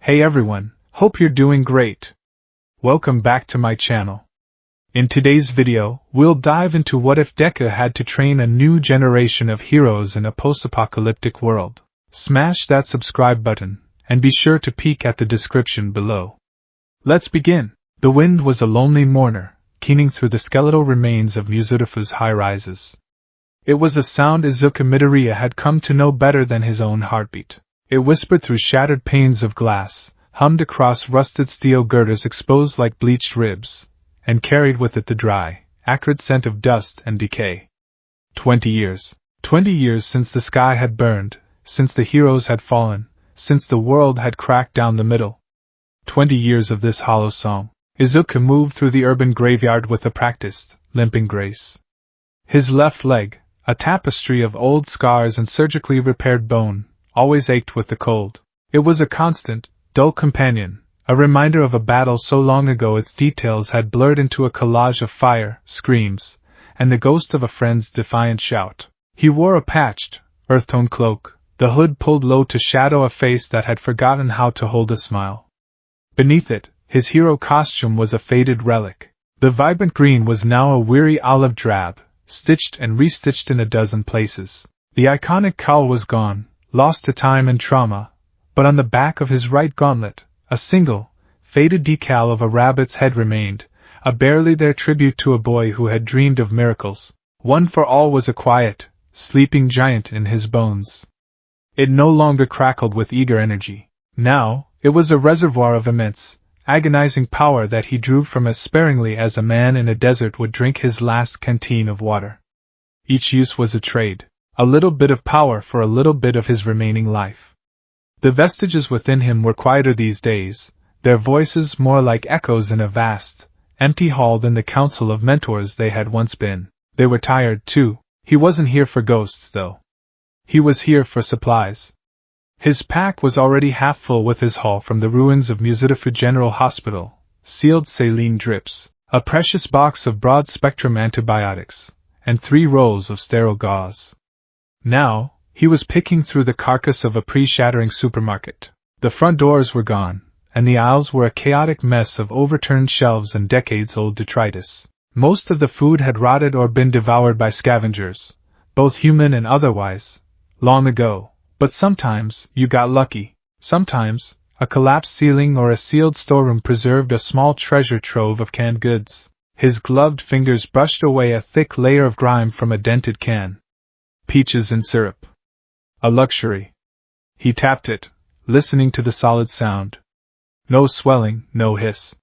Hey everyone, hope you're doing great. Welcome back to my channel. In today's video, we'll dive into what if Deku had to train a new generation of heroes in a post-apocalyptic world. Smash that subscribe button, and be sure to peek at the description below. Let's begin. The wind was a lonely mourner, keening through the skeletal remains of Muzutafu's high-rises. It was a sound Izuku Midoriya had come to know better than his own heartbeat. It whispered through shattered panes of glass, hummed across rusted steel girders exposed like bleached ribs, and carried with it the dry, acrid scent of dust and decay. 20 years. 20 years since the sky had burned, since the heroes had fallen, since the world had cracked down the middle. 20 years of this hollow song. Izuku moved through the urban graveyard with a practiced, limping grace. His left leg, a tapestry of old scars and surgically repaired bone, always ached with the cold. It was a constant, dull companion, a reminder of a battle so long ago its details had blurred into a collage of fire, screams, and the ghost of a friend's defiant shout. He wore a patched, earth-tone cloak, the hood pulled low to shadow a face that had forgotten how to hold a smile. Beneath it, his hero costume was a faded relic. The vibrant green was now a weary olive drab, stitched and restitched in a dozen places. The iconic cowl was gone, lost to time and trauma, but on the back of his right gauntlet, a single, faded decal of a rabbit's head remained, a barely there tribute to a boy who had dreamed of miracles. One for all was a quiet, sleeping giant in his bones. It no longer crackled with eager energy. Now, it was a reservoir of immense, agonizing power that he drew from as sparingly as a man in a desert would drink his last canteen of water. Each use was a trade, a little bit of power for a little bit of his remaining life. The vestiges within him were quieter these days, their voices more like echoes in a vast, empty hall than the council of mentors they had once been. They were tired, too. He wasn't here for ghosts, though. He was here for supplies. His pack was already half full with his haul from the ruins of Muzutafu General Hospital, sealed saline drips, a precious box of broad-spectrum antibiotics, and 3 rolls of sterile gauze. Now, he was picking through the carcass of a pre-shattering supermarket. The front doors were gone, and the aisles were a chaotic mess of overturned shelves and decades-old detritus. Most of the food had rotted or been devoured by scavengers, both human and otherwise, long ago. But sometimes, you got lucky. Sometimes, a collapsed ceiling or a sealed storeroom preserved a small treasure trove of canned goods. His gloved fingers brushed away a thick layer of grime from a dented can. Peaches in syrup. A luxury. He tapped it, listening to the solid sound. No swelling, no hiss.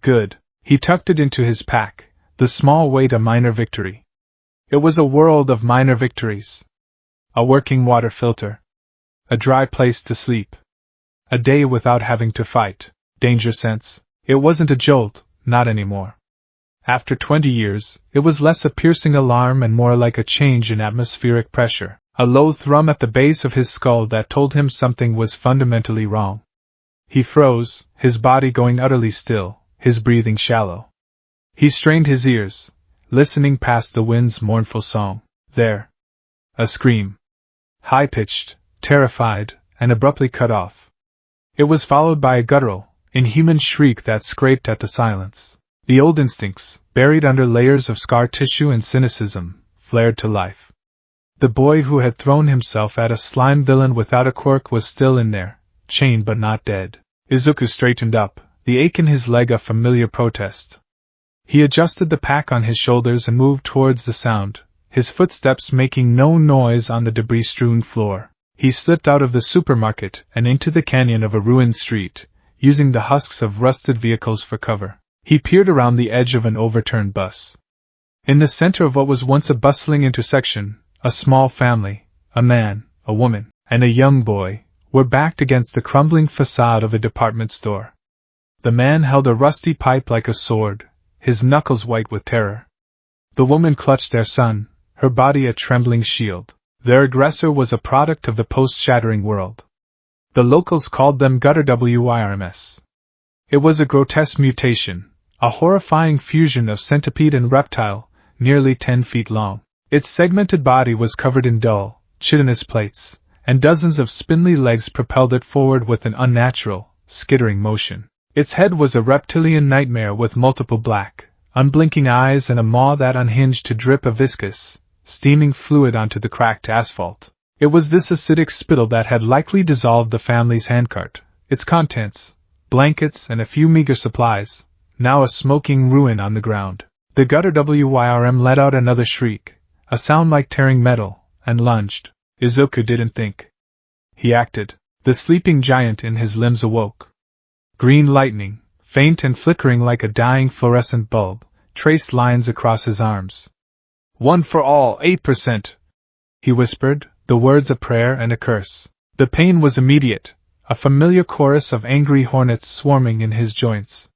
Good. He tucked it into his pack, the small weight a minor victory. It was a world of minor victories. A working water filter. A dry place to sleep. A day without having to fight. Danger sense. It wasn't a jolt, not anymore. After 20 years, it was less a piercing alarm and more like a change in atmospheric pressure. A low thrum at the base of his skull that told him something was fundamentally wrong. He froze, his body going utterly still, his breathing shallow. He strained his ears, listening past the wind's mournful song. There. A scream. High-pitched, terrified, and abruptly cut off. It was followed by a guttural, inhuman shriek that scraped at the silence. The old instincts, buried under layers of scar tissue and cynicism, flared to life. The boy who had thrown himself at a slime villain without a quirk was still in there, chained but not dead. Izuku straightened up, the ache in his leg a familiar protest. He adjusted the pack on his shoulders and moved towards the sound, his footsteps making no noise on the debris-strewn floor. He slipped out of the supermarket and into the canyon of a ruined street, using the husks of rusted vehicles for cover. He peered around the edge of an overturned bus. In the center of what was once a bustling intersection, a small family, a man, a woman, and a young boy, were backed against the crumbling facade of a department store. The man held a rusty pipe like a sword, his knuckles white with terror. The woman clutched their son, her body a trembling shield. Their aggressor was a product of the post-shattering world. The locals called them gutter WIRMS. It was a grotesque mutation, a horrifying fusion of centipede and reptile, nearly 10 feet long. Its segmented body was covered in dull, chitinous plates, and dozens of spindly legs propelled it forward with an unnatural, skittering motion. Its head was a reptilian nightmare with multiple black, unblinking eyes and a maw that unhinged to drip a viscous, steaming fluid onto the cracked asphalt. It was this acidic spittle that had likely dissolved the family's handcart, its contents, blankets and a few meager supplies, now a smoking ruin on the ground. The gutter WYRM let out another shriek, a sound like tearing metal, and lunged. Izuku didn't think. He acted. The sleeping giant in his limbs awoke. Green lightning, faint and flickering like a dying fluorescent bulb, traced lines across his arms. "One for all, 8%. He whispered, the words a prayer and a curse. The pain was immediate, a familiar chorus of angry hornets swarming in his joints.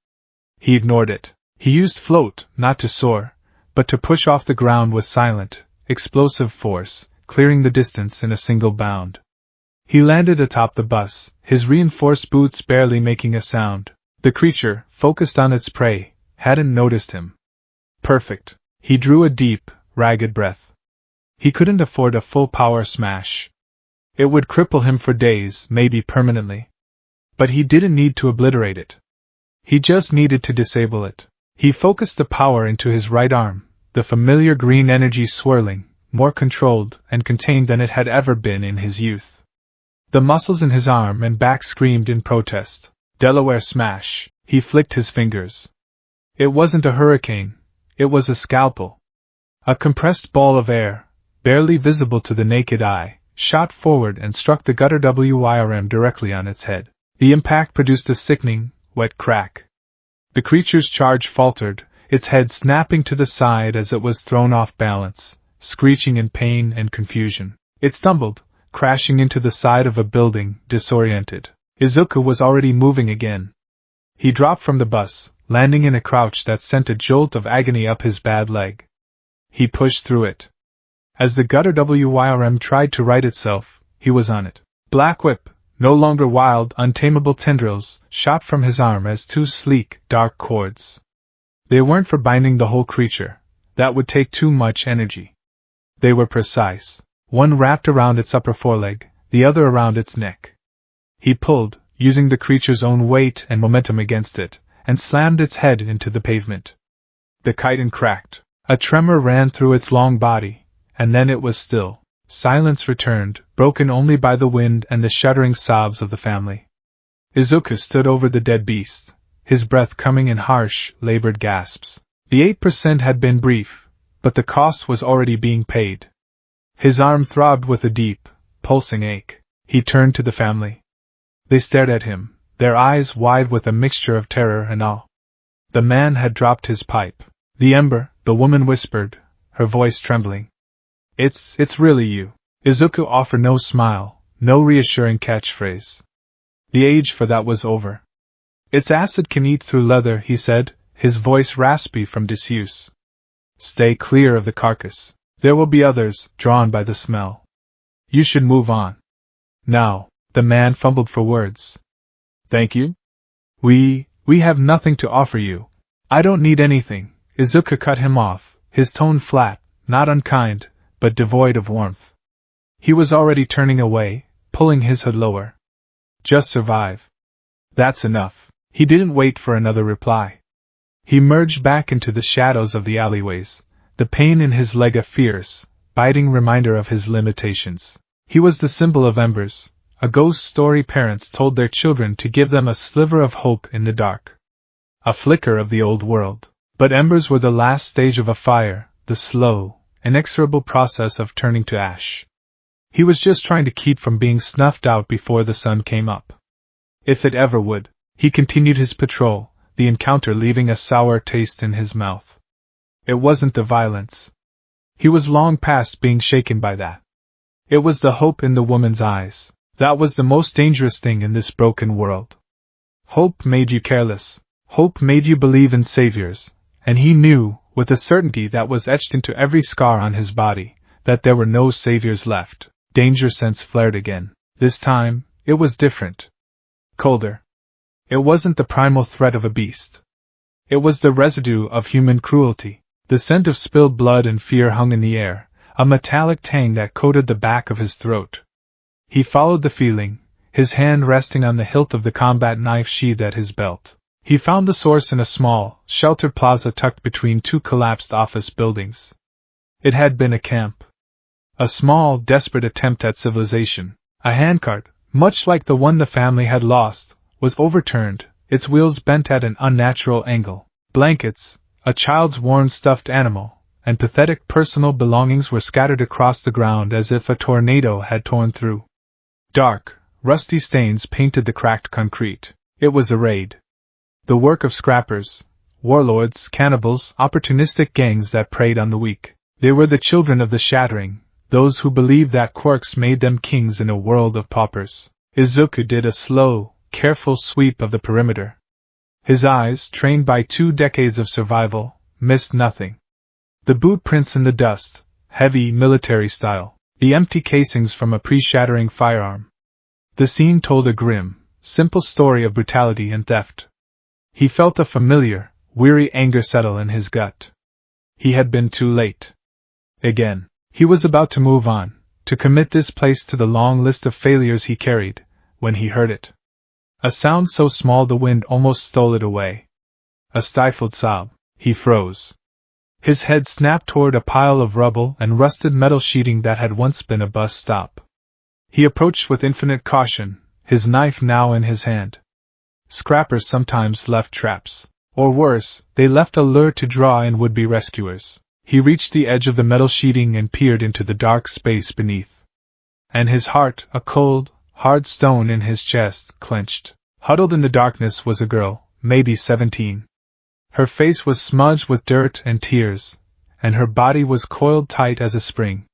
He ignored it. He used float, not to soar, but to push off the ground with silent, explosive force, clearing the distance in a single bound. He landed atop the bus, his reinforced boots barely making a sound. The creature, focused on its prey, hadn't noticed him. Perfect. He drew a deep, ragged breath. He couldn't afford a full-power smash. It would cripple him for days, maybe permanently. But he didn't need to obliterate it. He just needed to disable it. He focused the power into his right arm, the familiar green energy swirling, more controlled and contained than it had ever been in his youth. The muscles in his arm and back screamed in protest. Delaware smash. He flicked his fingers. It wasn't a hurricane. It was a scalpel. A compressed ball of air, barely visible to the naked eye, shot forward and struck the gutter WYRM directly on its head. The impact produced a sickening, wet crack. The creature's charge faltered, its head snapping to the side as it was thrown off balance, screeching in pain and confusion. It stumbled, crashing into the side of a building, disoriented. Izuku was already moving again. He dropped from the bus, landing in a crouch that sent a jolt of agony up his bad leg. He pushed through it. As the gutter WYRM tried to right itself, he was on it. Black Whip, no longer wild, untamable tendrils, shot from his arm as two sleek, dark cords. They weren't for binding the whole creature. That would take too much energy. They were precise. One wrapped around its upper foreleg, the other around its neck. He pulled, using the creature's own weight and momentum against it, and slammed its head into the pavement. The chitin cracked. A tremor ran through its long body, and then it was still. Silence returned, broken only by the wind and the shuddering sobs of the family. Izuku stood over the dead beast, his breath coming in harsh, labored gasps. The 8% had been brief, but the cost was already being paid. His arm throbbed with a deep, pulsing ache. He turned to the family. They stared at him, their eyes wide with a mixture of terror and awe. The man had dropped his pipe. "The Ember," the woman whispered, her voice trembling. It's really you." Izuku offered no smile, no reassuring catchphrase. The age for that was over. "Its acid can eat through leather," he said, his voice raspy from disuse. "Stay clear of the carcass. There will be others, drawn by the smell. You should move on. Now." The man fumbled for words. "Thank you? We have nothing to offer you." "I don't need anything," Izuku cut him off, his tone flat, not unkind, but devoid of warmth. He was already turning away, pulling his hood lower. "Just survive. That's enough." He didn't wait for another reply. He merged back into the shadows of the alleyways, the pain in his leg a fierce, biting reminder of his limitations. He was the symbol of embers, a ghost story parents told their children to give them a sliver of hope in the dark. A flicker of the old world. But embers were the last stage of a fire, the slow, inexorable process of turning to ash. He was just trying to keep from being snuffed out before the sun came up. If it ever would. He continued his patrol, the encounter leaving a sour taste in his mouth. It wasn't the violence. He was long past being shaken by that. It was the hope in the woman's eyes. That was the most dangerous thing in this broken world. Hope made you careless. Hope made you believe in saviors, and he knew, with a certainty that was etched into every scar on his body, that there were no saviors left. Danger sense flared again. This time, it was different. Colder. It wasn't the primal threat of a beast. It was the residue of human cruelty. The scent of spilled blood and fear hung in the air, a metallic tang that coated the back of his throat. He followed the feeling, his hand resting on the hilt of the combat knife sheathed at his belt. He found the source in a small, sheltered plaza tucked between two collapsed office buildings. It had been a camp. A small, desperate attempt at civilization. A handcart, much like the one the family had lost, was overturned, its wheels bent at an unnatural angle. Blankets, a child's worn stuffed animal, and pathetic personal belongings were scattered across the ground as if a tornado had torn through. Dark, rusty stains painted the cracked concrete. It was a raid. The work of scrappers, warlords, cannibals, opportunistic gangs that preyed on the weak. They were the children of the shattering, those who believed that quirks made them kings in a world of paupers. Izuku did a slow, careful sweep of the perimeter. His eyes, trained by 2 decades of survival, missed nothing. The boot prints in the dust, heavy military style, the empty casings from a pre-shattering firearm. The scene told a grim, simple story of brutality and theft. He felt a familiar, weary anger settle in his gut. He had been too late. Again, he was about to move on, to commit this place to the long list of failures he carried, when he heard it. A sound so small the wind almost stole it away. A stifled sob. He froze. His head snapped toward a pile of rubble and rusted metal sheeting that had once been a bus stop. He approached with infinite caution, his knife now in his hand. Scrappers sometimes left traps. Or worse, they left a lure to draw in would-be rescuers. He reached the edge of the metal sheeting and peered into the dark space beneath. And his heart, a cold, hard stone in his chest, clenched. Huddled in the darkness was a girl, maybe 17. Her face was smudged with dirt and tears, and her body was coiled tight as a spring.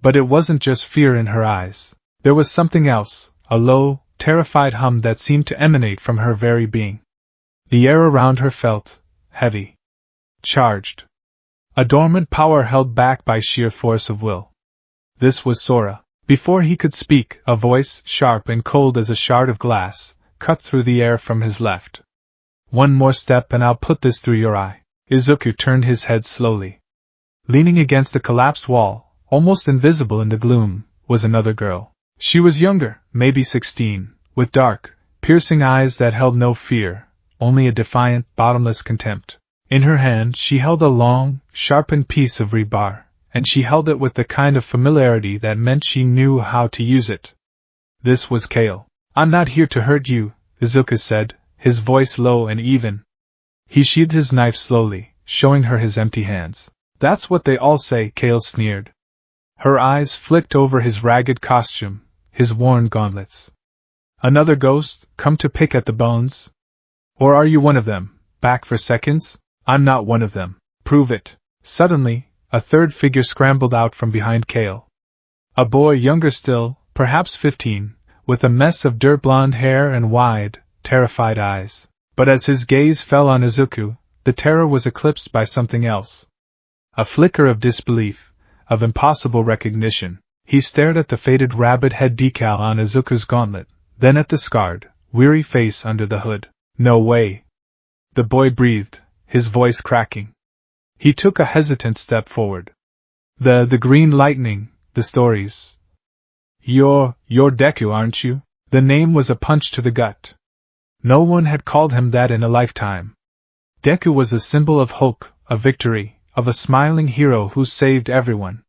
But it wasn't just fear in her eyes. There was something else, a low, terrified hum that seemed to emanate from her very being. The air around her felt heavy. Charged. A dormant power held back by sheer force of will. This was Sora. Before he could speak, a voice, sharp and cold as a shard of glass, cut through the air from his left. "One more step and I'll put this through your eye." Izuku turned his head slowly. Leaning against a collapsed wall, almost invisible in the gloom, was another girl. She was younger, maybe 16, with dark, piercing eyes that held no fear, only a defiant, bottomless contempt. In her hand she held a long, sharpened piece of rebar, and she held it with the kind of familiarity that meant she knew how to use it. This was Kale. "I'm not here to hurt you," Izuku said, his voice low and even. He sheathed his knife slowly, showing her his empty hands. "That's what they all say," Kale sneered. Her eyes flicked over his ragged costume, his worn gauntlets. "Another ghost, come to pick at the bones? Or are you one of them, back for seconds?" "I'm not one of them." "Prove it." Suddenly, a third figure scrambled out from behind Kale. A boy younger still, perhaps 15, with a mess of dirt-blonde hair and wide, terrified eyes. But as his gaze fell on Izuku, the terror was eclipsed by something else. A flicker of disbelief, of impossible recognition. He stared at the faded rabbit head decal on Izuku's gauntlet, then at the scarred, weary face under the hood. "No way!" the boy breathed, his voice cracking. He took a hesitant step forward. The green lightning, the stories. You're Deku, aren't you?" The name was a punch to the gut. No one had called him that in a lifetime. Deku was a symbol of hope, of victory, of a smiling hero who saved everyone.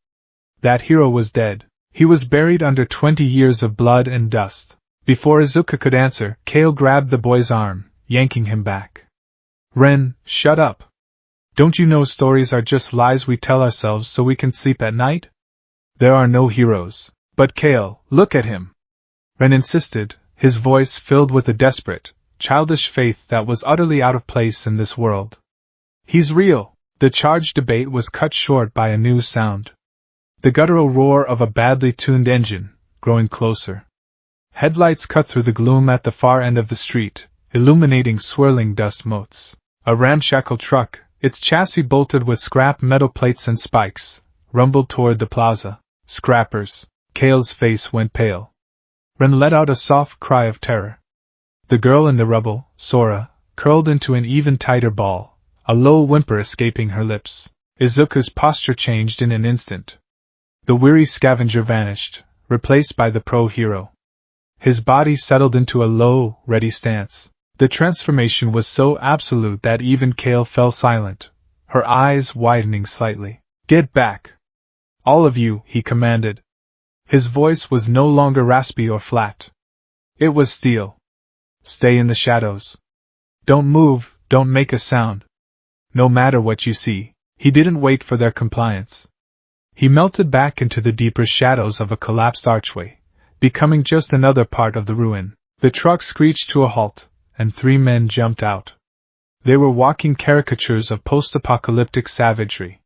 That hero was dead. He was buried under 20 years of blood and dust. Before Izuku could answer, Kale grabbed the boy's arm, yanking him back. "Ren, shut up. Don't you know stories are just lies we tell ourselves so we can sleep at night? There are no heroes." "But Kale, look at him," Ren insisted, his voice filled with a desperate, childish faith that was utterly out of place in this world. "He's real." The charged debate was cut short by a new sound. The guttural roar of a badly tuned engine, growing closer. Headlights cut through the gloom at the far end of the street, illuminating swirling dust motes. A ramshackle truck, its chassis bolted with scrap metal plates and spikes, rumbled toward the plaza. "Scrappers." Kale's face went pale. Ren let out a soft cry of terror. The girl in the rubble, Sora, curled into an even tighter ball, a low whimper escaping her lips. Izuku's posture changed in an instant. The weary scavenger vanished, replaced by the pro-hero. His body settled into a low, ready stance. The transformation was so absolute that even Kale fell silent, her eyes widening slightly. "Get back! All of you," he commanded. His voice was no longer raspy or flat. It was steel. "Stay in the shadows. Don't move, don't make a sound. No matter what you see." He didn't wait for their compliance. He melted back into the deeper shadows of a collapsed archway, becoming just another part of the ruin. The truck screeched to a halt, and 3 men jumped out. They were walking caricatures of post-apocalyptic savagery.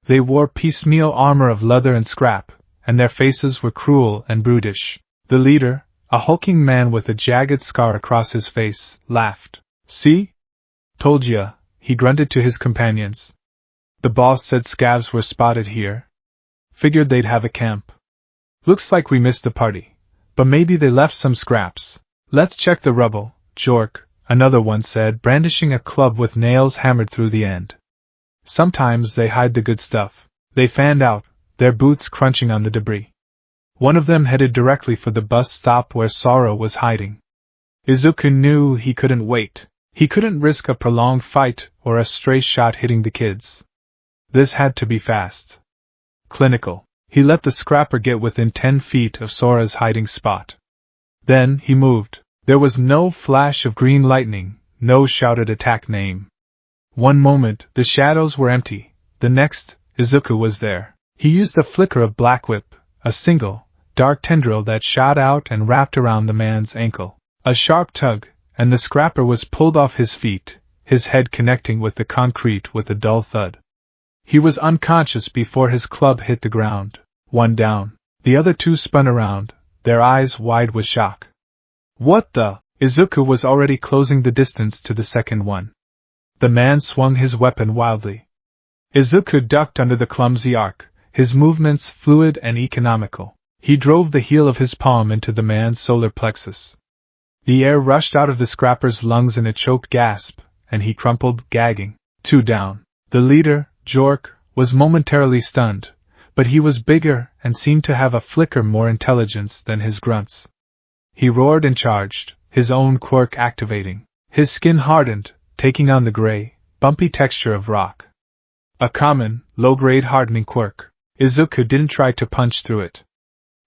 They wore piecemeal armor of leather and scrap, and their faces were cruel and brutish. The leader, a hulking man with a jagged scar across his face, laughed. "See? Told ya," he grunted to his companions. "The boss said scavs were spotted here. Figured they'd have a camp. Looks like we missed the party, but maybe they left some scraps. Let's check the rubble, Jork," another one said, brandishing a club with nails hammered through the end. "Sometimes they hide the good stuff." They fanned out, their boots crunching on the debris. One of them headed directly for the bus stop where Sora was hiding. Izuku knew he couldn't wait. He couldn't risk a prolonged fight or a stray shot hitting the kids. This had to be fast. Clinical. He let the scrapper get within 10 feet of Sora's hiding spot. Then he moved. There was no flash of green lightning, no shouted attack name. One moment, the shadows were empty. The next, Izuku was there. He used a flicker of black whip, a single, dark tendril that shot out and wrapped around the man's ankle. A sharp tug, and the scrapper was pulled off his feet, his head connecting with the concrete with a dull thud. He was unconscious before his club hit the ground. One down. The other 2 spun around, their eyes wide with shock. "What the?" Izuku was already closing the distance to the second one. The man swung his weapon wildly. Izuku ducked under the clumsy arc, his movements fluid and economical. He drove the heel of his palm into the man's solar plexus. The air rushed out of the scrapper's lungs in a choked gasp, and he crumpled, gagging. 2 down. The leader, Jork, was momentarily stunned, but he was bigger and seemed to have a flicker more intelligence than his grunts. He roared and charged, his own quirk activating. His skin hardened, taking on the gray, bumpy texture of rock. A common, low-grade hardening quirk. Izuku didn't try to punch through it.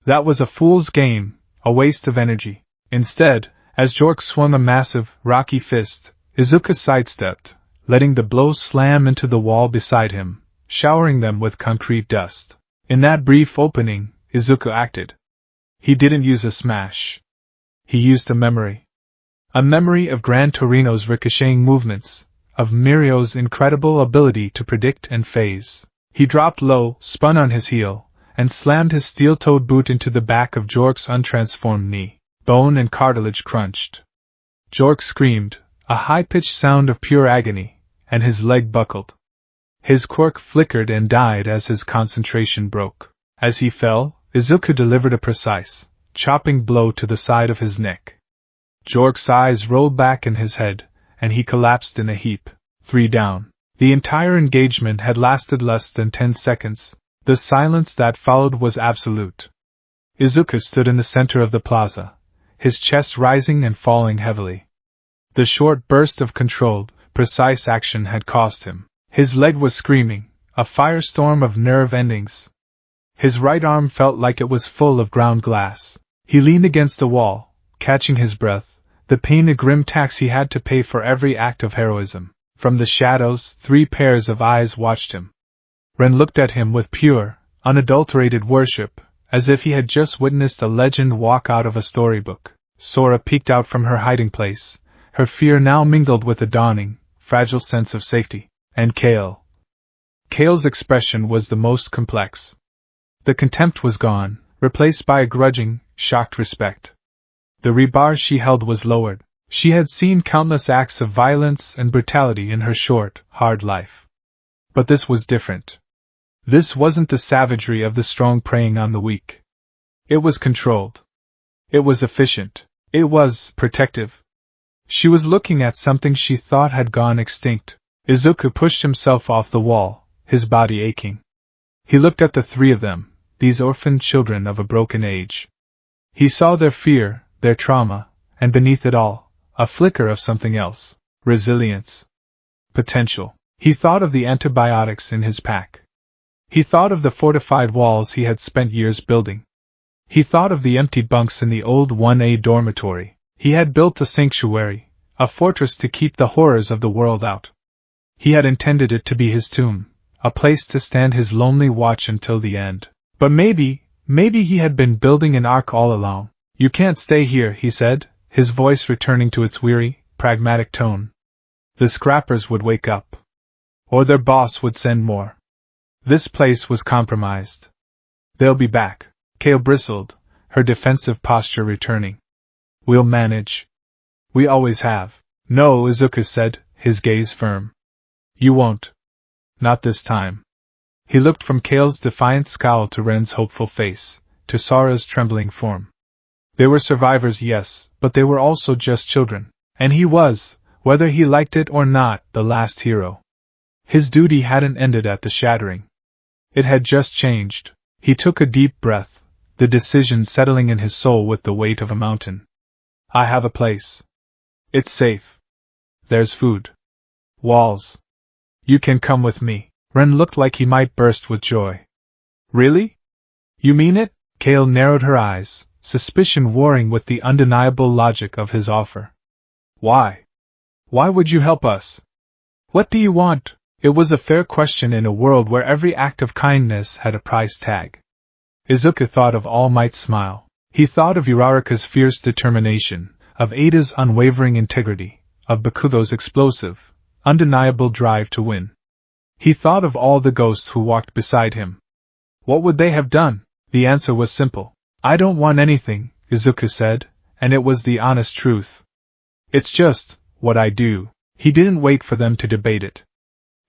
That was a fool's game, a waste of energy. Instead, as Jork swung a massive, rocky fist, Izuku sidestepped, letting the blow slam into the wall beside him, showering them with concrete dust. In that brief opening, Izuku acted. He didn't use a smash. He used a memory. A memory of Gran Torino's ricocheting movements, of Mirio's incredible ability to predict and phase. He dropped low, spun on his heel, and slammed his steel-toed boot into the back of Jork's untransformed knee. Bone and cartilage crunched. Jork screamed, a high-pitched sound of pure agony, and his leg buckled. His quirk flickered and died as his concentration broke. As he fell, Izuku delivered a precise, chopping blow to the side of his neck. Jork's eyes rolled back in his head, and he collapsed in a heap. 3 down. The entire engagement had lasted less than 10 seconds. The silence that followed was absolute. Izuku stood in the center of the plaza, his chest rising and falling heavily. The short burst of controlled, precise action had cost him. His leg was screaming, a firestorm of nerve endings. His right arm felt like it was full of ground glass. He leaned against the wall, catching his breath, the pain a grim tax he had to pay for every act of heroism. From the shadows, 3 pairs of eyes watched him. Ren looked at him with pure, unadulterated worship, as if he had just witnessed a legend walk out of a storybook. Sora peeked out from her hiding place, her fear now mingled with a dawning, fragile sense of safety. And Kale. Kale's expression was the most complex. The contempt was gone, replaced by a grudging, shocked respect. The rebar she held was lowered. She had seen countless acts of violence and brutality in her short, hard life. But this was different. This wasn't the savagery of the strong preying on the weak. It was controlled. It was efficient. It was protective. She was looking at something she thought had gone extinct. Izuku pushed himself off the wall, his body aching. He looked at the 3 of them, these orphaned children of a broken age. He saw their fear, their trauma, and beneath it all, a flicker of something else: resilience. Potential. He thought of the antibiotics in his pack. He thought of the fortified walls he had spent years building. He thought of the empty bunks in the old 1A dormitory. He had built a sanctuary, a fortress to keep the horrors of the world out. He had intended it to be his tomb, a place to stand his lonely watch until the end. But maybe he had been building an ark all along. "You can't stay here," he said, his voice returning to its weary, pragmatic tone. "The scrappers would wake up. Or their boss would send more. This place was compromised. They'll be back." Kale bristled, her defensive posture returning. "We'll manage. We always have." "No," Izuku said, his gaze firm. "You won't. Not this time." He looked from Kale's defiant scowl to Ren's hopeful face, to Sora's trembling form. They were survivors, yes, but they were also just children. And he was, whether he liked it or not, the last hero. His duty hadn't ended at the shattering. It had just changed. He took a deep breath, the decision settling in his soul with the weight of a mountain. "I have a place. It's safe. There's food. Walls. You can come with me." Ren looked like he might burst with joy. "Really? You mean it?" Kale narrowed her eyes, suspicion warring with the undeniable logic of his offer. "Why? Why would you help us? What do you want?" It was a fair question in a world where every act of kindness had a price tag. Izuku thought of All Might's smile. He thought of Uraraka's fierce determination, of Ada's unwavering integrity, of Bakugo's explosive, undeniable drive to win. He thought of all the ghosts who walked beside him. What would they have done? The answer was simple. "I don't want anything," Izuku said, and it was the honest truth. "It's just what I do." He didn't wait for them to debate it.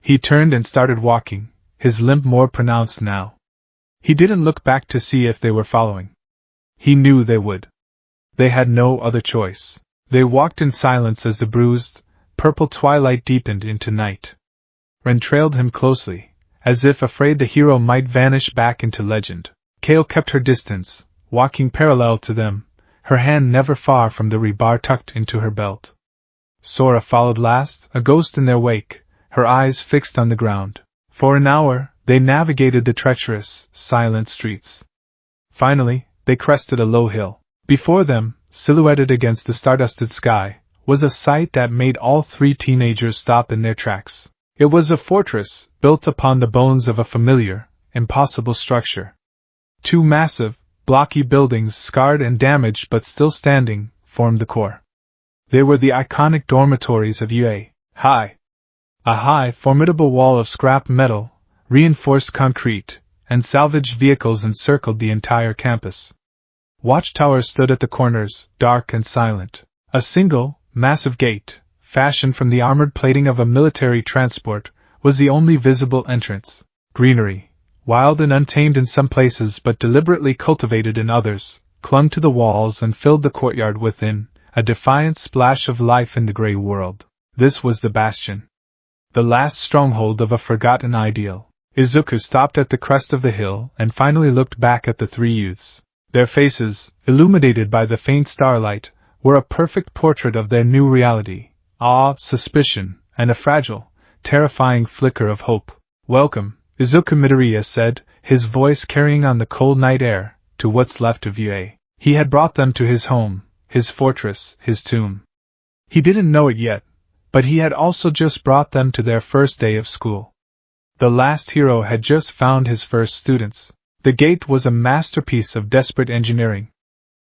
He turned and started walking, his limp more pronounced now. He didn't look back to see if they were following. He knew they would. They had no other choice. They walked in silence as the bruised, purple twilight deepened into night. Ren trailed him closely, as if afraid the hero might vanish back into legend. Kale kept her distance, walking parallel to them, her hand never far from the rebar tucked into her belt. Sora followed last, a ghost in their wake, her eyes fixed on the ground. For an hour, they navigated the treacherous, silent streets. Finally, they crested a low hill. Before them, silhouetted against the stardusted sky, was a sight that made all three teenagers stop in their tracks. It was a fortress, built upon the bones of a familiar, impossible structure. Two massive, blocky buildings, scarred and damaged but still standing, formed the core. They were the iconic dormitories of UA. High. A high, formidable wall of scrap metal, reinforced concrete, and salvaged vehicles encircled the entire campus. Watchtowers stood at the corners, dark and silent. A single, massive gate, fashioned from the armored plating of a military transport, was the only visible entrance. Greenery, wild and untamed in some places but deliberately cultivated in others, clung to the walls and filled the courtyard within, a defiant splash of life in the gray world. This was the bastion. The last stronghold of a forgotten ideal. Izuku stopped at the crest of the hill and finally looked back at the three youths. Their faces, illuminated by the faint starlight, were a perfect portrait of their new reality. Awe, suspicion, and a fragile, terrifying flicker of hope. "Welcome," Izuku Midoriya said, his voice carrying on the cold night air, to what's left of UA. He had brought them to his home, his fortress, his tomb. He didn't know it yet, but he had also just brought them to their first day of school. The last hero had just found his first students. The gate was a masterpiece of desperate engineering.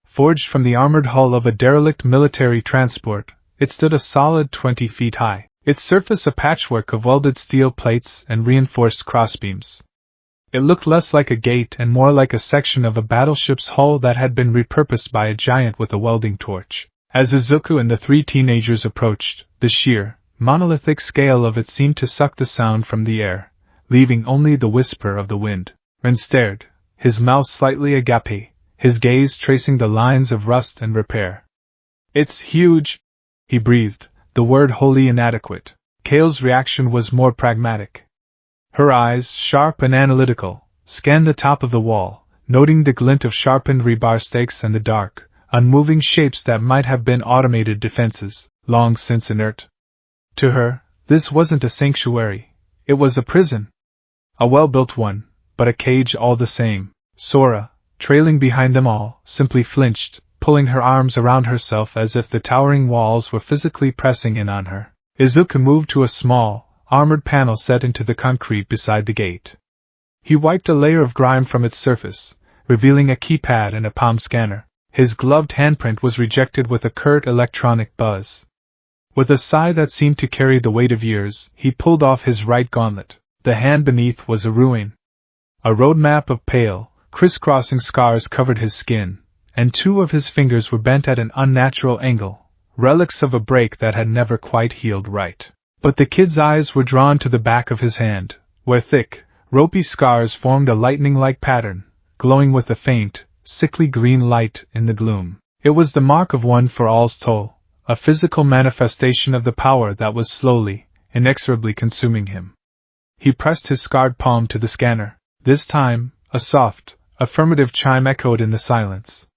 Forged from the armored hull of a derelict military transport, it stood a solid 20 feet high, its surface a patchwork of welded steel plates and reinforced crossbeams. It looked less like a gate and more like a section of a battleship's hull that had been repurposed by a giant with a welding torch. As Izuku and the three teenagers approached, the sheer, monolithic scale of it seemed to suck the sound from the air, leaving only the whisper of the wind. Ren stared, his mouth slightly agape, his gaze tracing the lines of rust and repair. "It's huge," he breathed, the word wholly inadequate. Kale's reaction was more pragmatic. Her eyes, sharp and analytical, scanned the top of the wall, noting the glint of sharpened rebar stakes and the dark, unmoving shapes that might have been automated defenses, long since inert. To her, this wasn't a sanctuary, it was a prison. A well-built one, but a cage all the same. Sora, trailing behind them all, simply flinched, pulling her arms around herself as if the towering walls were physically pressing in on her. Izuku moved to a small, armored panel set into the concrete beside the gate. He wiped a layer of grime from its surface, revealing a keypad and a palm scanner. His gloved handprint was rejected with a curt electronic buzz. With a sigh that seemed to carry the weight of years, he pulled off his right gauntlet. The hand beneath was a ruin. A road map of pale, crisscrossing scars covered his skin, and 2 of his fingers were bent at an unnatural angle, relics of a break that had never quite healed right. But the kid's eyes were drawn to the back of his hand, where thick, ropey scars formed a lightning-like pattern, glowing with a faint, sickly green light in the gloom. It was the mark of one for all's toll, a physical manifestation of the power that was slowly, inexorably consuming him. He pressed his scarred palm to the scanner. This time, a soft, affirmative chime echoed in the silence.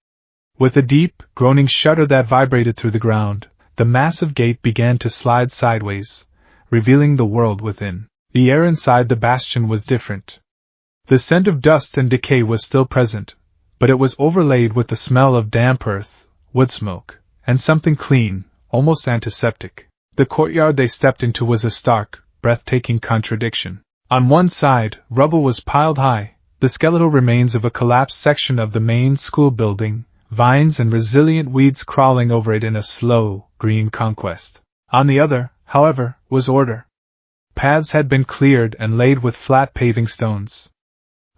With a deep, groaning shudder that vibrated through the ground, the massive gate began to slide sideways, revealing the world within. The air inside the bastion was different. The scent of dust and decay was still present, but it was overlaid with the smell of damp earth, wood smoke, and something clean, almost antiseptic. The courtyard they stepped into was a stark, breathtaking contradiction. On one side, rubble was piled high, the skeletal remains of a collapsed section of the main school building, vines and resilient weeds crawling over it in a slow, green conquest. On the other, however, was order. Paths had been cleared and laid with flat paving stones.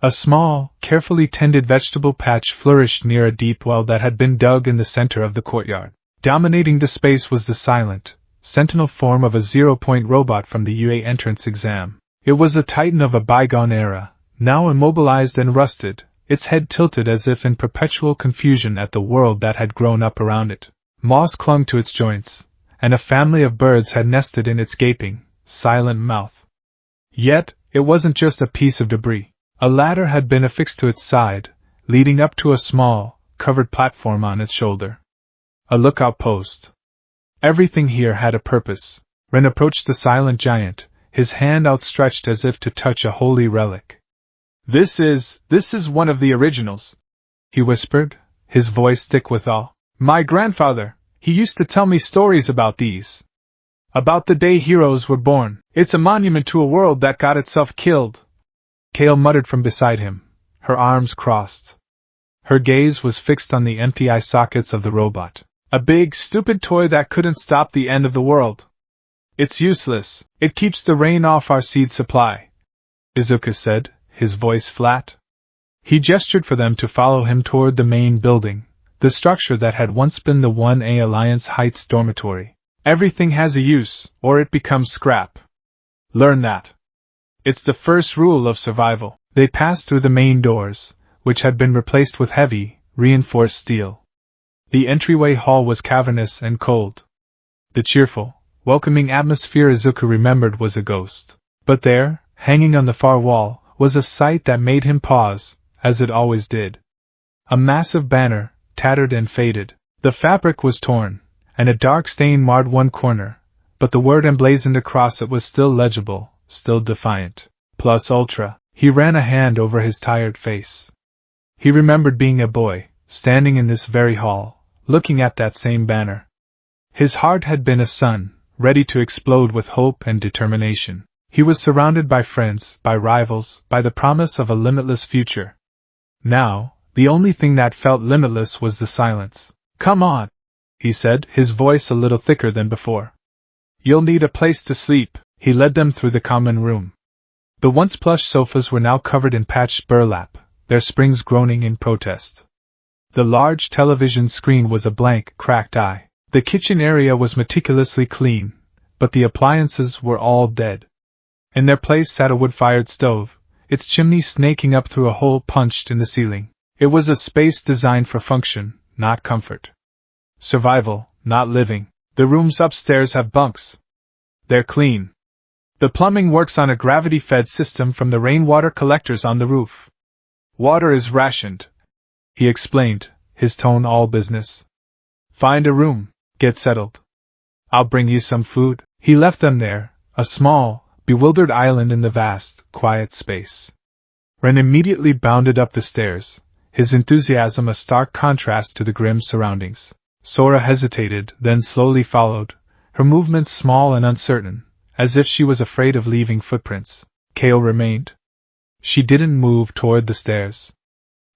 A small, carefully tended vegetable patch flourished near a deep well that had been dug in the center of the courtyard. Dominating the space was the silent, sentinel form of a 0-point robot from the UA entrance exam. It was a titan of a bygone era, now immobilized and rusted, its head tilted as if in perpetual confusion at the world that had grown up around it. Moss clung to its joints, and a family of birds had nested in its gaping, silent mouth. Yet, it wasn't just a piece of debris. A ladder had been affixed to its side, leading up to a small, covered platform on its shoulder. A lookout post. Everything here had a purpose. Ren approached the silent giant, his hand outstretched as if to touch a holy relic. This is one of the originals," he whispered, his voice thick with awe. "My grandfather, he used to tell me stories about these. About the day heroes were born. It's a monument to a world that got itself killed." Kale muttered from beside him, her arms crossed. Her gaze was fixed on the empty eye sockets of the robot. "A big, stupid toy that couldn't stop the end of the world. It's useless. It keeps the rain off our seed supply," Izuku said, his voice flat. He gestured for them to follow him toward the main building, the structure that had once been the 1A Alliance Heights dormitory. "Everything has a use, or it becomes scrap. Learn that. It's the first rule of survival." They passed through the main doors, which had been replaced with heavy, reinforced steel. The entryway hall was cavernous and cold. The cheerful, welcoming atmosphere Izuku remembered was a ghost. But there, hanging on the far wall, was a sight that made him pause, as it always did. A massive banner, tattered and faded. The fabric was torn, and a dark stain marred one corner, but the word emblazoned across it was still legible, still defiant. Plus Ultra. He ran a hand over his tired face. He remembered being a boy, standing in this very hall, looking at that same banner. His heart had been a sun, ready to explode with hope and determination. He was surrounded by friends, by rivals, by the promise of a limitless future. Now, the only thing that felt limitless was the silence. "Come on," he said, his voice a little thicker than before. "You'll need a place to sleep." He led them through the common room. The once plush sofas were now covered in patched burlap, their springs groaning in protest. The large television screen was a blank, cracked eye. The kitchen area was meticulously clean, but the appliances were all dead. In their place sat a wood-fired stove, its chimney snaking up through a hole punched in the ceiling. It was a space designed for function, not comfort. Survival, not living. The rooms upstairs have bunks. They're clean. The plumbing works on a gravity-fed system from the rainwater collectors on the roof. Water is rationed, he explained, his tone all business. Find a room, get settled. I'll bring you some food. He left them there, a small, bewildered island in the vast, quiet space. Ren immediately bounded up the stairs, his enthusiasm a stark contrast to the grim surroundings. Sora hesitated, then slowly followed, her movements small and uncertain, as if she was afraid of leaving footprints. Kale remained. She didn't move toward the stairs.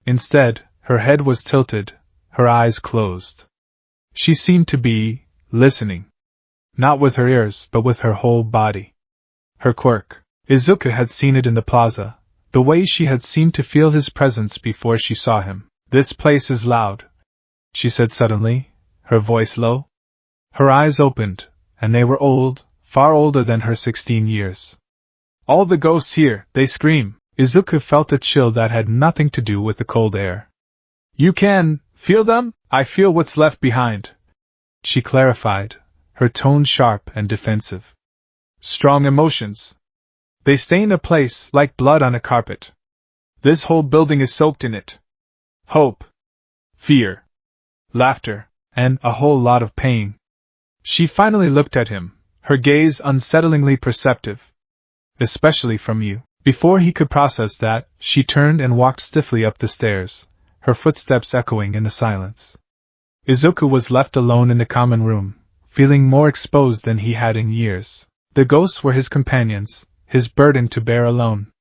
Instead, her head was tilted, her eyes closed. She seemed to be listening. Not with her ears, but with her whole body. Her quirk. Izuku had seen it in the plaza, the way she had seemed to feel his presence before she saw him. This place is loud, she said suddenly, her voice low. Her eyes opened, and they were old, far older than her 16 years. All the ghosts here, they scream. Izuku felt a chill that had nothing to do with the cold air. You can feel them? I feel what's left behind, she clarified, her tone sharp and defensive. Strong emotions. They stain a place like blood on a carpet. This whole building is soaked in it. Hope, fear, laughter, and a whole lot of pain. She finally looked at him, her gaze unsettlingly perceptive. Especially from you. Before he could process that, she turned and walked stiffly up the stairs, her footsteps echoing in the silence. Izuku was left alone in the common room, feeling more exposed than he had in years. The ghosts were his companions, his burden to bear alone.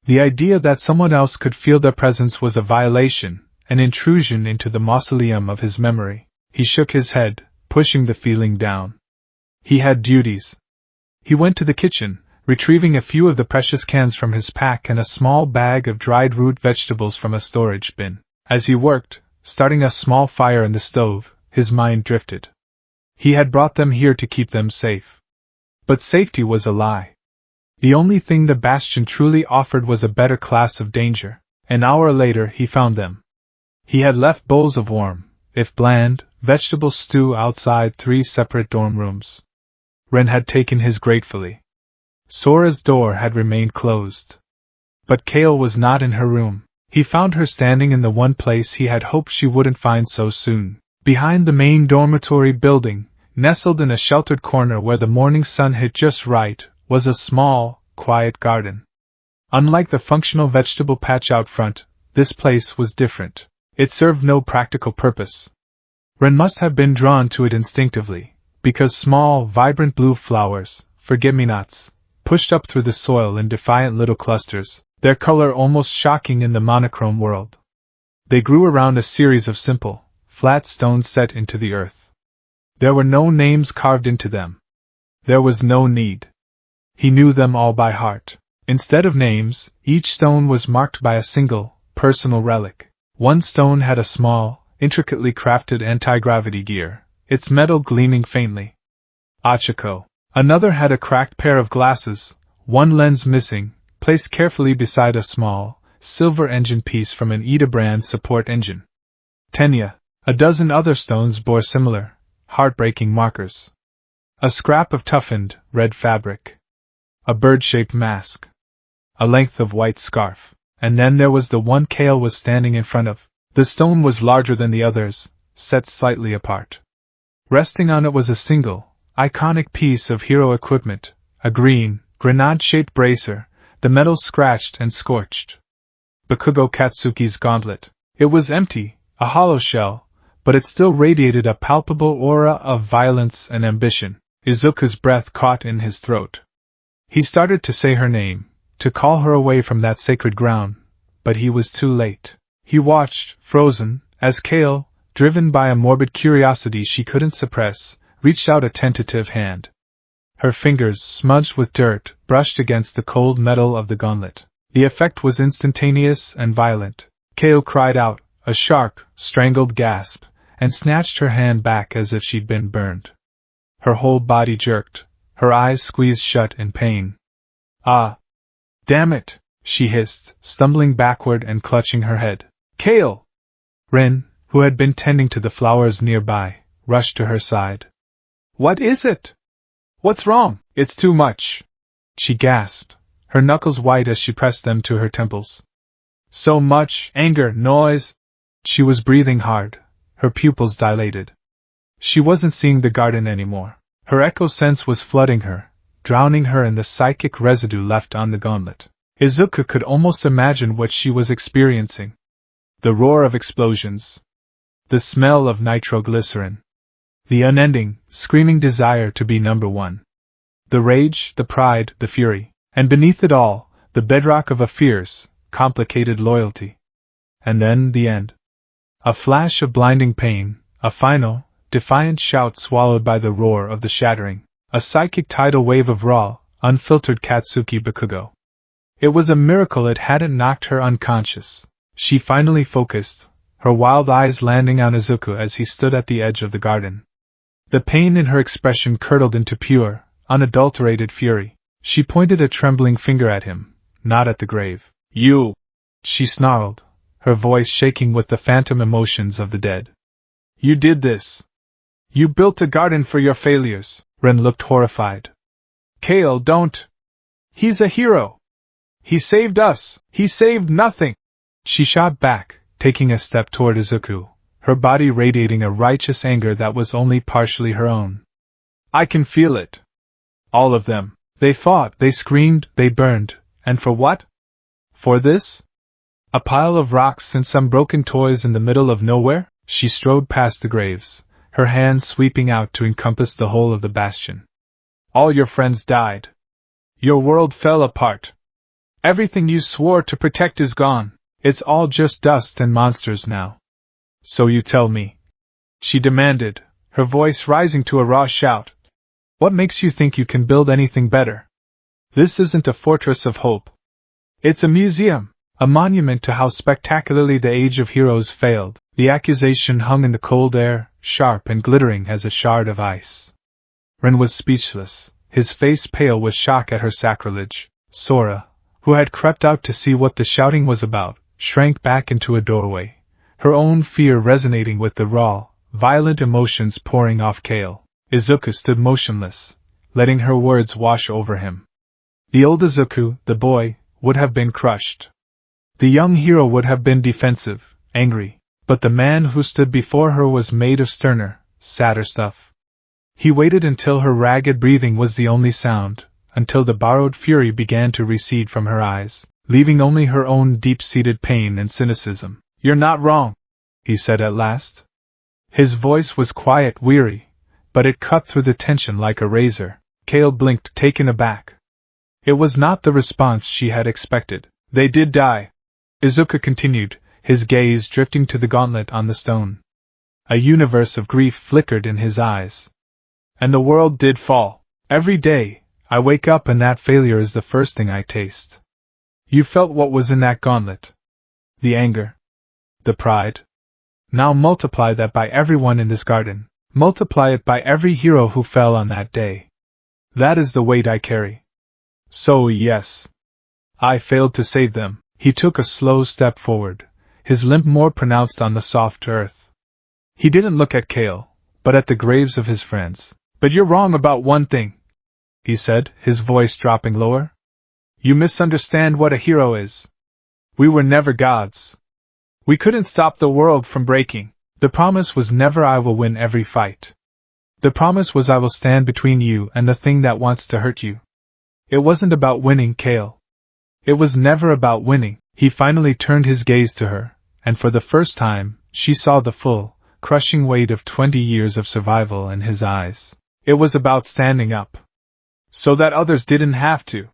The idea that someone else could feel their presence was a violation, an intrusion into the mausoleum of his memory. He shook his head, pushing the feeling down. He had duties. He went to the kitchen, retrieving a few of the precious cans from his pack and a small bag of dried root vegetables from a storage bin. As he worked, starting a small fire in the stove, his mind drifted. He had brought them here to keep them safe. But safety was a lie. The only thing the bastion truly offered was a better class of danger. An hour later he found them. He had left bowls of warm, if bland, vegetable stew outside 3 separate dorm rooms. Ren had taken his gratefully. Sora's door had remained closed. But Kale was not in her room. He found her standing in the one place he had hoped she wouldn't find so soon. Behind the main dormitory building, nestled in a sheltered corner where the morning sun hit just right, was a small, quiet garden. Unlike the functional vegetable patch out front, this place was different. It served no practical purpose. Ren must have been drawn to it instinctively, because small, vibrant blue flowers, forget-me-nots, pushed up through the soil in defiant little clusters, their color almost shocking in the monochrome world. They grew around a series of simple, flat stones set into the earth. There were no names carved into them. There was no need. He knew them all by heart. Instead of names, each stone was marked by a single, personal relic. One stone had a small, intricately crafted anti-gravity gear, its metal gleaming faintly. Achiko. Another had a cracked pair of glasses, one lens missing, placed carefully beside a small, silver engine piece from an Ida brand support engine. Tenya. A dozen other stones bore similar, heartbreaking markers. A scrap of toughened, red fabric. A bird-shaped mask. A length of white scarf. And then there was the one Kale was standing in front of. The stone was larger than the others, set slightly apart. Resting on it was a single, iconic piece of hero equipment, a green, grenade-shaped bracer, the metal scratched and scorched. Bakugo Katsuki's gauntlet. It was empty, a hollow shell, but it still radiated a palpable aura of violence and ambition. Izuku's breath caught in his throat. He started to say her name, to call her away from that sacred ground, but he was too late. He watched, frozen, as Kale, driven by a morbid curiosity she couldn't suppress, reached out a tentative hand. Her fingers, smudged with dirt, brushed against the cold metal of the gauntlet. The effect was instantaneous and violent. Kale cried out, a sharp, strangled gasp, and snatched her hand back as if she'd been burned. Her whole body jerked, her eyes squeezed shut in pain. Ah! Damn it! She hissed, stumbling backward and clutching her head. Kale! Ren, who had been tending to the flowers nearby, rushed to her side. What is it? What's wrong? It's too much, she gasped, her knuckles white as she pressed them to her temples. So much anger, noise. She was breathing hard, her pupils dilated. She wasn't seeing the garden anymore. Her echo sense was flooding her, drowning her in the psychic residue left on the gauntlet. Izuku could almost imagine what she was experiencing. The roar of explosions. The smell of nitroglycerin. The unending, screaming desire to be number one. The rage, the pride, the fury. And beneath it all, the bedrock of a fierce, complicated loyalty. And then the end. A flash of blinding pain, a final, defiant shout swallowed by the roar of the shattering. A psychic tidal wave of raw, unfiltered Katsuki Bakugo. It was a miracle it hadn't knocked her unconscious. She finally focused, her wild eyes landing on Izuku as he stood at the edge of the garden. The pain in her expression curdled into pure, unadulterated fury. She pointed a trembling finger at him, not at the grave. You! She snarled, her voice shaking with the phantom emotions of the dead. You did this! You built a garden for your failures. Ren looked horrified. Kale, don't! He's a hero! He saved us! He saved nothing! She shot back, taking a step toward Izuku, her body radiating a righteous anger that was only partially her own. I can feel it. All of them. They fought, they screamed, they burned. And for what? For this? A pile of rocks and some broken toys in the middle of nowhere? She strode past the graves, her hands sweeping out to encompass the whole of the bastion. All your friends died. Your world fell apart. Everything you swore to protect is gone. It's all just dust and monsters now. So you tell me, she demanded, her voice rising to a raw shout. What makes you think you can build anything better? This isn't a fortress of hope. It's a museum, a monument to how spectacularly the Age of Heroes failed. The accusation hung in the cold air, sharp and glittering as a shard of ice. Ren was speechless, his face pale with shock at her sacrilege. Sora, who had crept out to see what the shouting was about, shrank back into a doorway, her own fear resonating with the raw, violent emotions pouring off Kale. Izuku stood motionless, letting her words wash over him. The old Izuku, the boy, would have been crushed. The young hero would have been defensive, angry, but the man who stood before her was made of sterner, sadder stuff. He waited until her ragged breathing was the only sound, until the borrowed fury began to recede from her eyes, leaving only her own deep-seated pain and cynicism. You're not wrong, he said at last. His voice was quiet, weary, but it cut through the tension like a razor. Kale blinked, taken aback. It was not the response she had expected. They did die, Izuku continued, his gaze drifting to the gauntlet on the stone. A universe of grief flickered in his eyes. And the world did fall. Every day, I wake up and that failure is the first thing I taste. You felt what was in that gauntlet. The anger. The pride. Now multiply that by everyone in this garden. Multiply it by every hero who fell on that day. That is the weight I carry. So yes. I failed to save them. He took a slow step forward, his limp more pronounced on the soft earth. He didn't look at Kale, but at the graves of his friends. But you're wrong about one thing, he said, his voice dropping lower. You misunderstand what a hero is. We were never gods. We couldn't stop the world from breaking. The promise was never I will win every fight. The promise was I will stand between you and the thing that wants to hurt you. It wasn't about winning, Kale. It was never about winning. He finally turned his gaze to her, and for the first time, she saw the full, crushing weight of 20 years of survival in his eyes. It was about standing up. So that others didn't have to.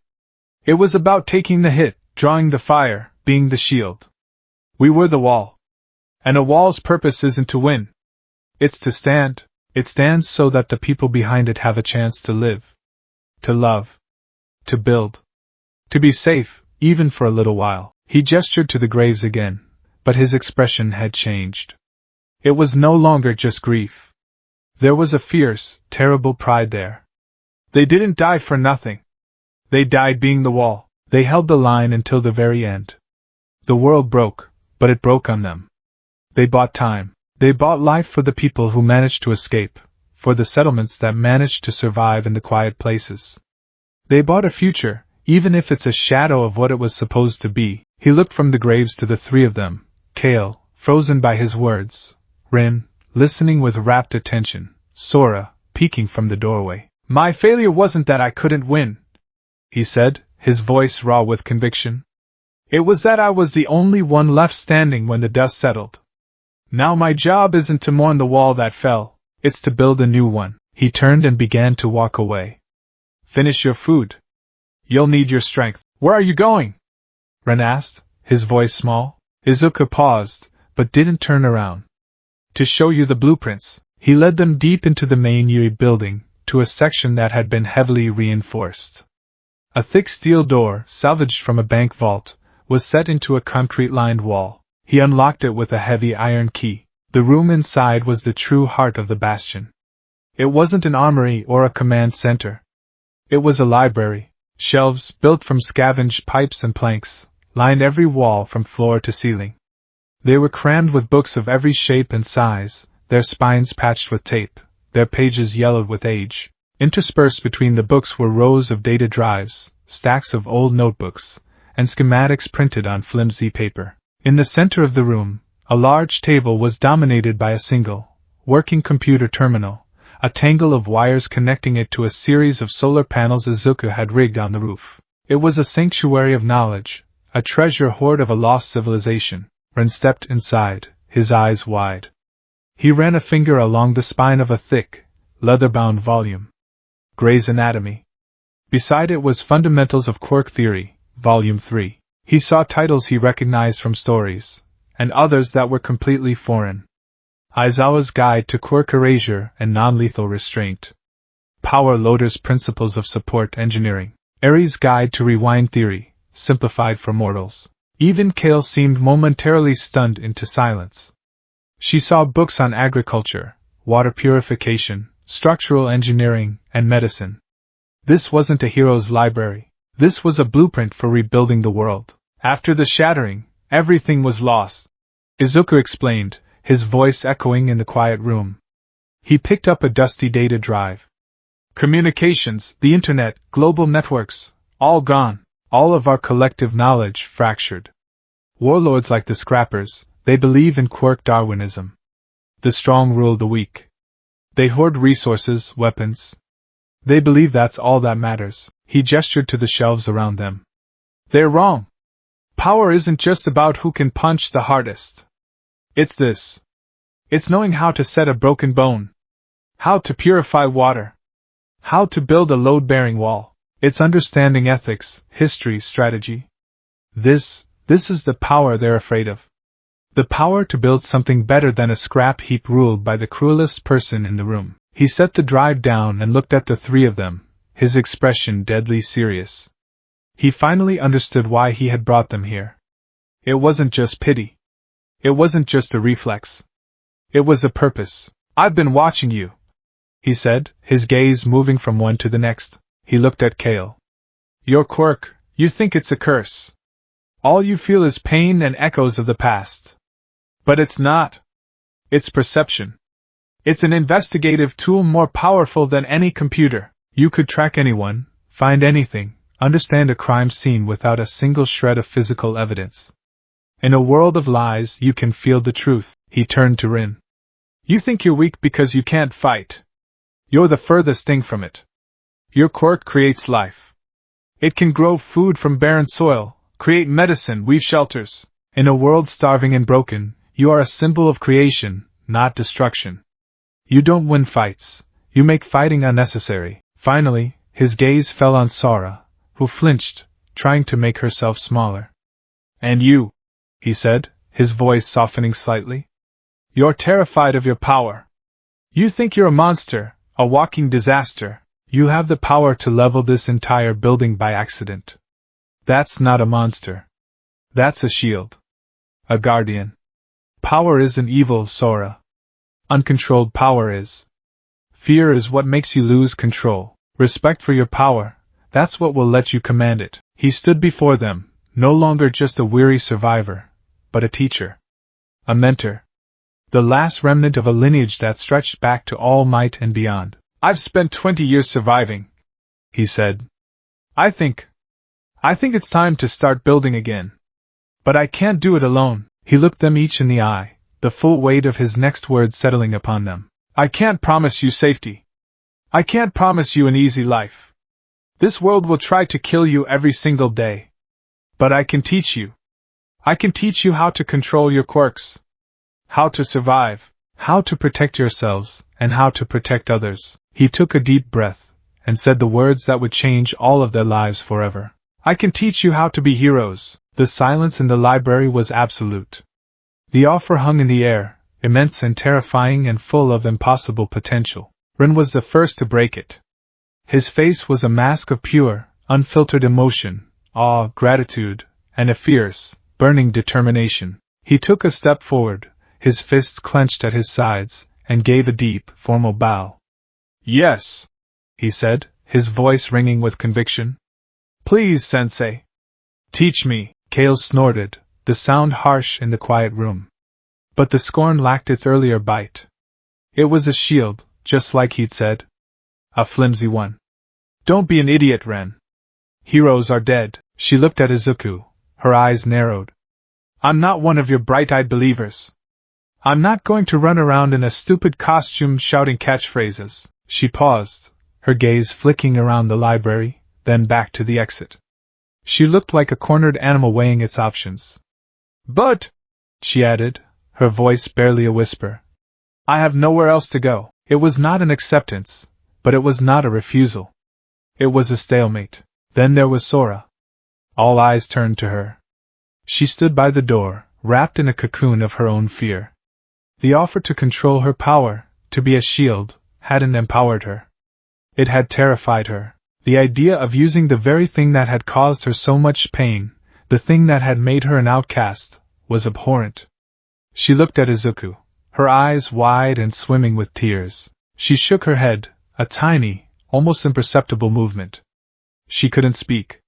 It was about taking the hit, drawing the fire, being the shield. We were the wall. And a wall's purpose isn't to win. It's to stand. It stands so that the people behind it have a chance to live. To love. To build. To be safe, even for a little while. He gestured to the graves again, but his expression had changed. It was no longer just grief. There was a fierce, terrible pride there. They didn't die for nothing. They died being the wall. They held the line until the very end. The world broke, but it broke on them. They bought time. They bought life for the people who managed to escape, for the settlements that managed to survive in the quiet places. They bought a future, even if it's a shadow of what it was supposed to be. He looked from the graves to the three of them, Kale, frozen by his words, Rin, listening with rapt attention, Sora, peeking from the doorway. My failure wasn't that I couldn't win, he said, his voice raw with conviction. It was that I was the only one left standing when the dust settled. Now my job isn't to mourn the wall that fell, it's to build a new one. He turned and began to walk away. Finish your food. You'll need your strength. Where are you going? Ren asked, his voice small. Izuku paused, but didn't turn around. To show you the blueprints. He led them deep into the main Yui building, to a section that had been heavily reinforced. A thick steel door, salvaged from a bank vault, was set into a concrete-lined wall. He unlocked it with a heavy iron key. The room inside was the true heart of the bastion. It wasn't an armory or a command center. It was a library. Shelves, built from scavenged pipes and planks, lined every wall from floor to ceiling. They were crammed with books of every shape and size, their spines patched with tape, their pages yellowed with age. Interspersed between the books were rows of data drives, stacks of old notebooks, and schematics printed on flimsy paper. In the center of the room, a large table was dominated by a single, working computer terminal, a tangle of wires connecting it to a series of solar panels Izuku had rigged on the roof. It was a sanctuary of knowledge, a treasure hoard of a lost civilization. Ren stepped inside, his eyes wide. He ran a finger along the spine of a thick, leather-bound volume. Gray's Anatomy. Beside it was Fundamentals of Quark Theory, Volume 3. He saw titles he recognized from stories, and others that were completely foreign. Aizawa's Guide to Quark Erasure and Non-Lethal Restraint. Power Loader's Principles of Support Engineering. Ares' Guide to Rewind Theory, simplified for mortals. Even Kale seemed momentarily stunned into silence. She saw books on agriculture, water purification, structural engineering, and medicine. This wasn't a hero's library. This was a blueprint for rebuilding the world. After the shattering, everything was lost, Izuku explained, his voice echoing in the quiet room. He picked up a dusty data drive. Communications, the internet, global networks, all gone. All of our collective knowledge fractured. Warlords like the Scrappers, they believe in Quark Darwinism. The strong rule the weak. They hoard resources, weapons. They believe that's all that matters. He gestured to the shelves around them. They're wrong. Power isn't just about who can punch the hardest. It's this. It's knowing how to set a broken bone. How to purify water. How to build a load-bearing wall. It's understanding ethics, history, strategy. This is the power they're afraid of. The power to build something better than a scrap heap ruled by the cruelest person in the room. He set the drive down and looked at the three of them, his expression deadly serious. He finally understood why he had brought them here. It wasn't just pity. It wasn't just a reflex. It was a purpose. I've been watching you, he said, his gaze moving from one to the next. He looked at Kale. Your quirk, you think it's a curse. All you feel is pain and echoes of the past. But it's not. It's perception. It's an investigative tool more powerful than any computer. You could track anyone, find anything, understand a crime scene without a single shred of physical evidence. In a world of lies, you can feel the truth. He turned to Rin. You think you're weak because you can't fight. You're the furthest thing from it. Your quirk creates life. It can grow food from barren soil, create medicine, weave shelters. In a world starving and broken, you are a symbol of creation, not destruction. You don't win fights. You make fighting unnecessary. Finally, his gaze fell on Sora, who flinched, trying to make herself smaller. And you, he said, his voice softening slightly. You're terrified of your power. You think you're a monster, a walking disaster. You have the power to level this entire building by accident. That's not a monster. That's a shield. A guardian. Power isn't evil, Sora. Uncontrolled power is. Fear is what makes you lose control. Respect for your power, that's what will let you command it. He stood before them, no longer just a weary survivor, but a teacher. A mentor. The last remnant of a lineage that stretched back to all might and beyond. I've spent 20 years surviving, he said. I think it's time to start building again. But I can't do it alone. He looked them each in the eye, the full weight of his next words settling upon them. I can't promise you safety. I can't promise you an easy life. This world will try to kill you every single day. But I can teach you. I can teach you how to control your quirks. How to survive. How to protect yourselves, and how to protect others. He took a deep breath, and said the words that would change all of their lives forever. I can teach you how to be heroes. The silence in the library was absolute. The offer hung in the air, immense and terrifying and full of impossible potential. Ren was the first to break it. His face was a mask of pure, unfiltered emotion, awe, gratitude, and a fierce, burning determination. He took a step forward, his fists clenched at his sides, and gave a deep, formal bow. Yes, he said, his voice ringing with conviction. Please, Sensei. Teach me, Kale snorted, the sound harsh in the quiet room. But the scorn lacked its earlier bite. It was a shield, just like he'd said. A flimsy one. Don't be an idiot, Ren. Heroes are dead. She looked at Izuku, her eyes narrowed. I'm not one of your bright-eyed believers. I'm not going to run around in a stupid costume shouting catchphrases. She paused, her gaze flicking around the library, then back to the exit. She looked like a cornered animal weighing its options. But, she added, her voice barely a whisper, I have nowhere else to go. It was not an acceptance, but it was not a refusal. It was a stalemate. Then there was Sora. All eyes turned to her. She stood by the door, wrapped in a cocoon of her own fear. The offer to control her power, to be a shield, hadn't empowered her. It had terrified her. The idea of using the very thing that had caused her so much pain, the thing that had made her an outcast, was abhorrent. She looked at Izuku, her eyes wide and swimming with tears. She shook her head, a tiny, almost imperceptible movement. She couldn't speak.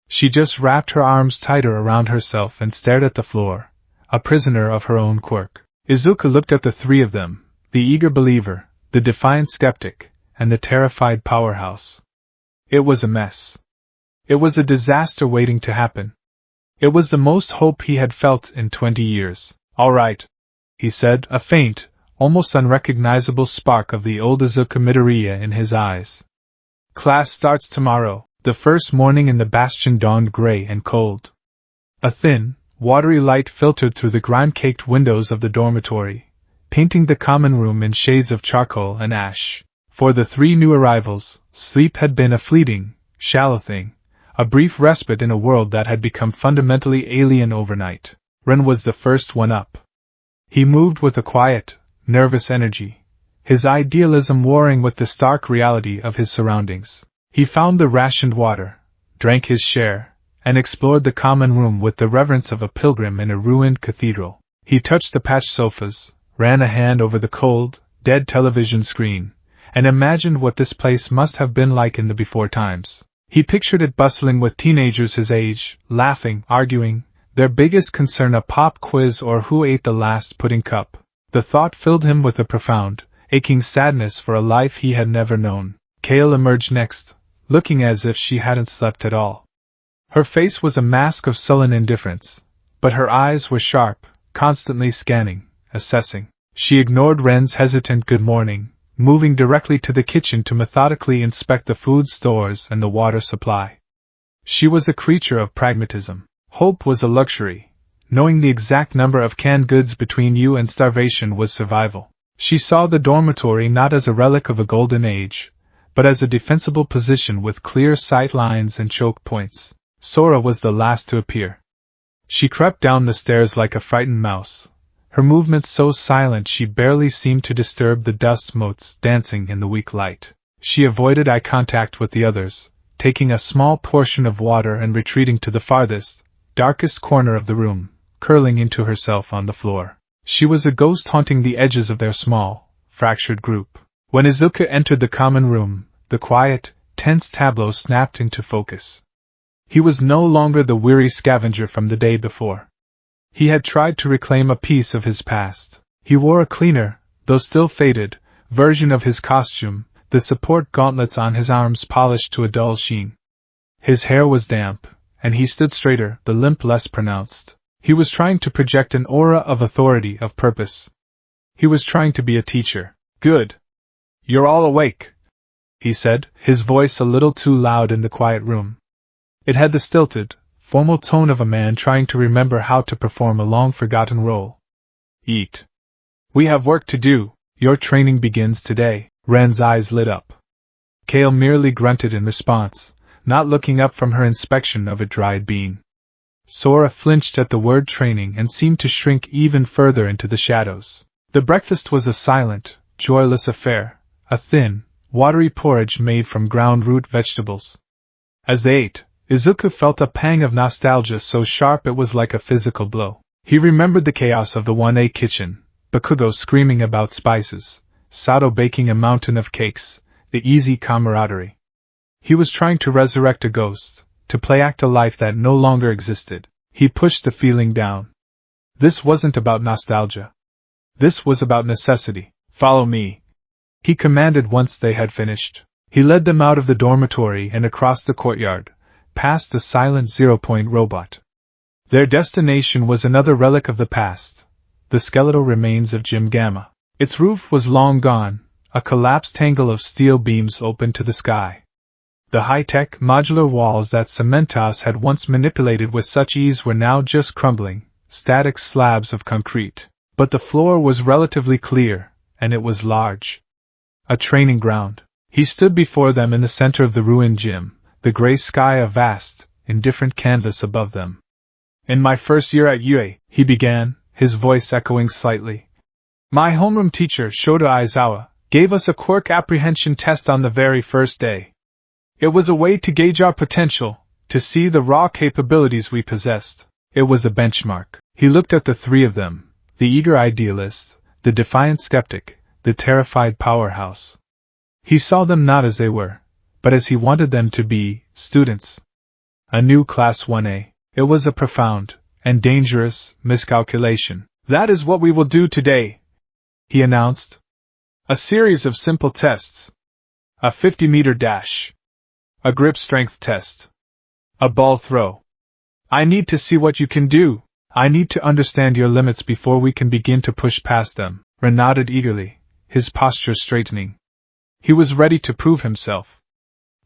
She just wrapped her arms tighter around herself and stared at the floor, a prisoner of her own quirk. Izuku looked at the three of them, the eager believer, the defiant skeptic, and the terrified powerhouse. It was a mess. It was a disaster waiting to happen. It was the most hope he had felt in 20 years. All right, he said, a faint, almost unrecognizable spark of the old Izuku Midoriya in his eyes. Class starts tomorrow. The first morning in the bastion dawned gray and cold. A thin, watery light filtered through the grime-caked windows of the dormitory, painting the common room in shades of charcoal and ash. For the three new arrivals, sleep had been a fleeting, shallow thing, a brief respite in a world that had become fundamentally alien overnight. Ren was the first one up. He moved with a quiet, nervous energy, his idealism warring with the stark reality of his surroundings. He found the rationed water, drank his share, and explored the common room with the reverence of a pilgrim in a ruined cathedral. He touched the patched sofas, ran a hand over the cold, dead television screen, and imagined what this place must have been like in the before times. He pictured it bustling with teenagers his age, laughing, arguing, their biggest concern a pop quiz or who ate the last pudding cup. The thought filled him with a profound, aching sadness for a life he had never known. Kale emerged next, looking as if she hadn't slept at all. Her face was a mask of sullen indifference, but her eyes were sharp, constantly scanning, assessing. She ignored Ren's hesitant good morning, moving directly to the kitchen to methodically inspect the food stores and the water supply. She was a creature of pragmatism. Hope was a luxury. Knowing the exact number of canned goods between you and starvation was survival. She saw the dormitory not as a relic of a golden age, but as a defensible position with clear sight lines and choke points. Sora was the last to appear. She crept down the stairs like a frightened mouse, her movements so silent she barely seemed to disturb the dust motes dancing in the weak light. She avoided eye contact with the others, taking a small portion of water and retreating to the farthest, darkest corner of the room, curling into herself on the floor. She was a ghost haunting the edges of their small, fractured group. When Izuku entered the common room, the quiet, tense tableau snapped into focus. He was no longer the weary scavenger from the day before. He had tried to reclaim a piece of his past. He wore a cleaner, though still faded, version of his costume, the support gauntlets on his arms polished to a dull sheen. His hair was damp, and he stood straighter, the limp less pronounced. He was trying to project an aura of authority, of purpose. He was trying to be a teacher. Good. You're all awake, he said, his voice a little too loud in the quiet room. It had the stilted, formal tone of a man trying to remember how to perform a long-forgotten role. Eat. We have work to do. Your training begins today. Ren's eyes lit up. Kale merely grunted in response, not looking up from her inspection of a dried bean. Sora flinched at the word training and seemed to shrink even further into the shadows. The breakfast was a silent, joyless affair, a thin, watery porridge made from ground root vegetables. As they ate, Izuku felt a pang of nostalgia so sharp it was like a physical blow. He remembered the chaos of the 1A kitchen, Bakugo screaming about spices, Sato baking a mountain of cakes, the easy camaraderie. He was trying to resurrect a ghost, to play act a life that no longer existed. He pushed the feeling down. This wasn't about nostalgia. This was about necessity. Follow me, he commanded once they had finished. He led them out of the dormitory and across the courtyard, past the silent 0-point robot. Their destination was another relic of the past, the skeletal remains of Jim Gamma. Its roof was long gone, a collapsed tangle of steel beams open to the sky. The high-tech, modular walls that Cementos had once manipulated with such ease were now just crumbling, static slabs of concrete. But the floor was relatively clear, and it was large. A training ground. He stood before them in the center of the ruined gym, the gray sky a vast, indifferent canvas above them. In my first year at UA, he began, his voice echoing slightly. My homeroom teacher, Shota Aizawa, gave us a quirk apprehension test on the very first day. It was a way to gauge our potential, to see the raw capabilities we possessed. It was a benchmark. He looked at the three of them, the eager idealist, the defiant skeptic, the terrified powerhouse. He saw them not as they were, but as he wanted them to be, students. A new Class 1A. It was a profound, and dangerous, miscalculation. That is what we will do today, he announced. A series of simple tests. A 50-meter dash. A grip strength test. A ball throw. I need to see what you can do. I need to understand your limits before we can begin to push past them. Ren nodded eagerly, his posture straightening. He was ready to prove himself.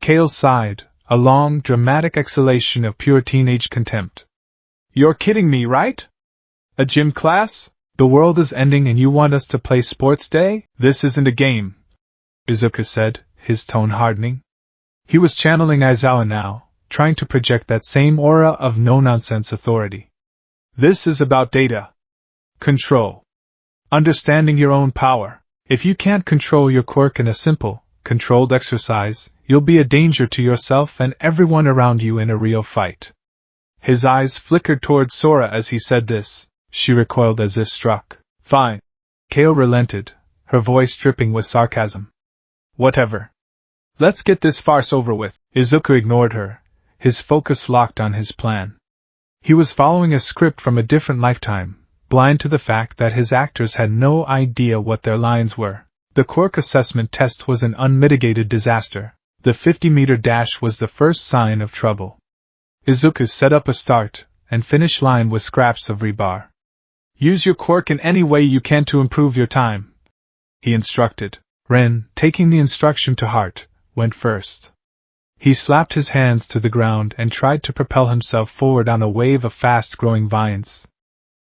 Kale sighed, a long, dramatic exhalation of pure teenage contempt. You're kidding me, right? A gym class? The world is ending and you want us to play sports day? This isn't a game, Izuku said, his tone hardening. He was channeling Aizawa now, trying to project that same aura of no-nonsense authority. This is about data. Control. Understanding your own power. If you can't control your quirk in a simple, controlled exercise, you'll be a danger to yourself and everyone around you in a real fight. His eyes flickered toward Sora as he said this. She recoiled as if struck. Fine. Kale relented, her voice dripping with sarcasm. Whatever. Let's get this farce over with. Izuku ignored her, his focus locked on his plan. He was following a script from a different lifetime, blind to the fact that his actors had no idea what their lines were. The quirk assessment test was an unmitigated disaster. The 50-meter dash was the first sign of trouble. Izuku set up a start and finish line with scraps of rebar. Use your quirk in any way you can to improve your time, he instructed. Ren, taking the instruction to heart, went first. He slapped his hands to the ground and tried to propel himself forward on a wave of fast-growing vines.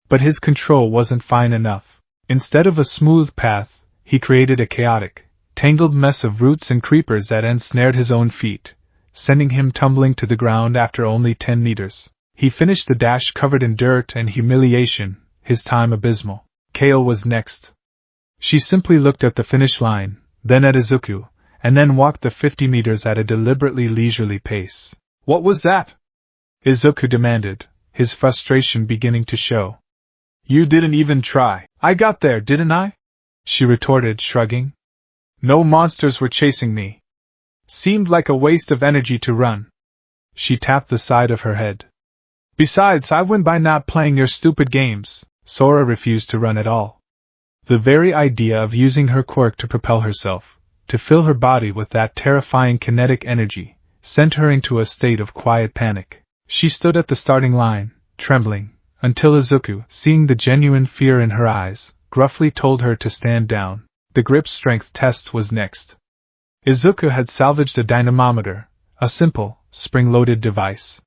But his control wasn't fine enough. Instead of a smooth path, he created a chaotic, tangled mess of roots and creepers that ensnared his own feet, sending him tumbling to the ground after only 10 meters. He finished the dash covered in dirt and humiliation, his time abysmal. Kale was next. She simply looked at the finish line, then at Izuku, and then walked the 50 meters at a deliberately leisurely pace. What was that? Izuku demanded, his frustration beginning to show. You didn't even try. I got there, didn't I? She retorted, shrugging. No monsters were chasing me. Seemed like a waste of energy to run. She tapped the side of her head. Besides, I win by not playing your stupid games. Sora refused to run at all. The very idea of using her quirk to propel herself, to fill her body with that terrifying kinetic energy, sent her into a state of quiet panic. She stood at the starting line, trembling, until Izuku, seeing the genuine fear in her eyes, gruffly told her to stand down. The grip strength test was next. Izuku had salvaged a dynamometer, a simple, spring-loaded device.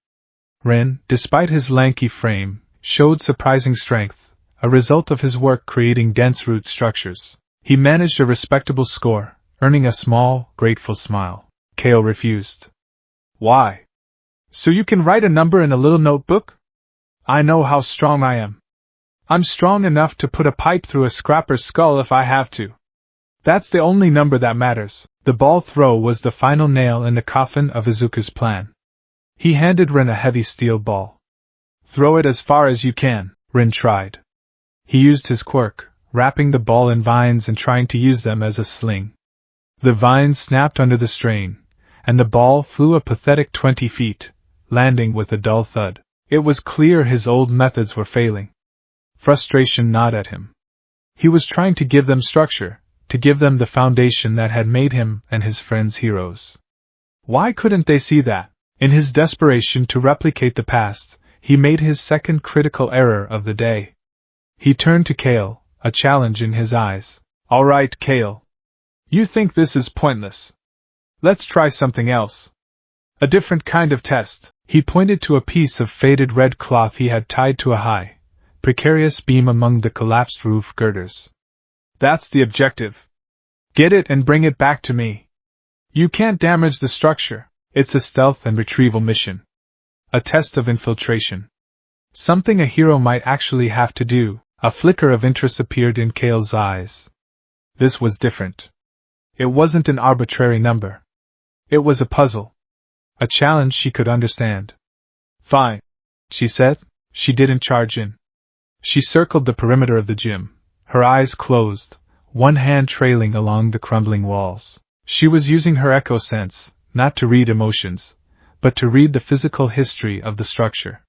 Ren, despite his lanky frame, showed surprising strength, a result of his work creating dense root structures. He managed a respectable score, earning a small, grateful smile. Kale refused. Why? So you can write a number in a little notebook? I know how strong I am. I'm strong enough to put a pipe through a scrapper's skull if I have to. That's the only number that matters. The ball throw was the final nail in the coffin of Izuku's plan. He handed Rin a heavy steel ball. Throw it as far as you can, Rin tried. He used his quirk, wrapping the ball in vines and trying to use them as a sling. The vines snapped under the strain, and the ball flew a pathetic 20 feet, landing with a dull thud. It was clear his old methods were failing. Frustration gnawed at him. He was trying to give them structure, to give them the foundation that had made him and his friends heroes. Why couldn't they see that? In his desperation to replicate the past, he made his second critical error of the day. He turned to Kale, a challenge in his eyes. All right, Kale. You think this is pointless. Let's try something else. A different kind of test. He pointed to a piece of faded red cloth he had tied to a high, precarious beam among the collapsed roof girders. That's the objective. Get it and bring it back to me. You can't damage the structure. It's a stealth and retrieval mission. A test of infiltration. Something a hero might actually have to do. A flicker of interest appeared in Kale's eyes. This was different. It wasn't an arbitrary number. It was a puzzle. A challenge she could understand. Fine, she said. She didn't charge in. She circled the perimeter of the gym, her eyes closed, one hand trailing along the crumbling walls. She was using her echo sense, not to read emotions, but to read the physical history of the structure.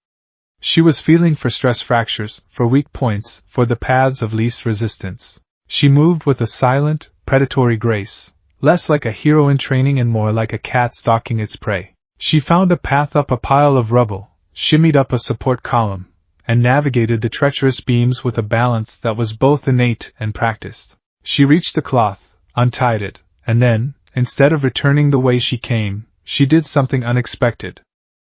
She was feeling for stress fractures, for weak points, for the paths of least resistance. She moved with a silent, predatory grace, less like a hero in training and more like a cat stalking its prey. She found a path up a pile of rubble, shimmied up a support column, and navigated the treacherous beams with a balance that was both innate and practiced. She reached the cloth, untied it, and then, instead of returning the way she came, she did something unexpected.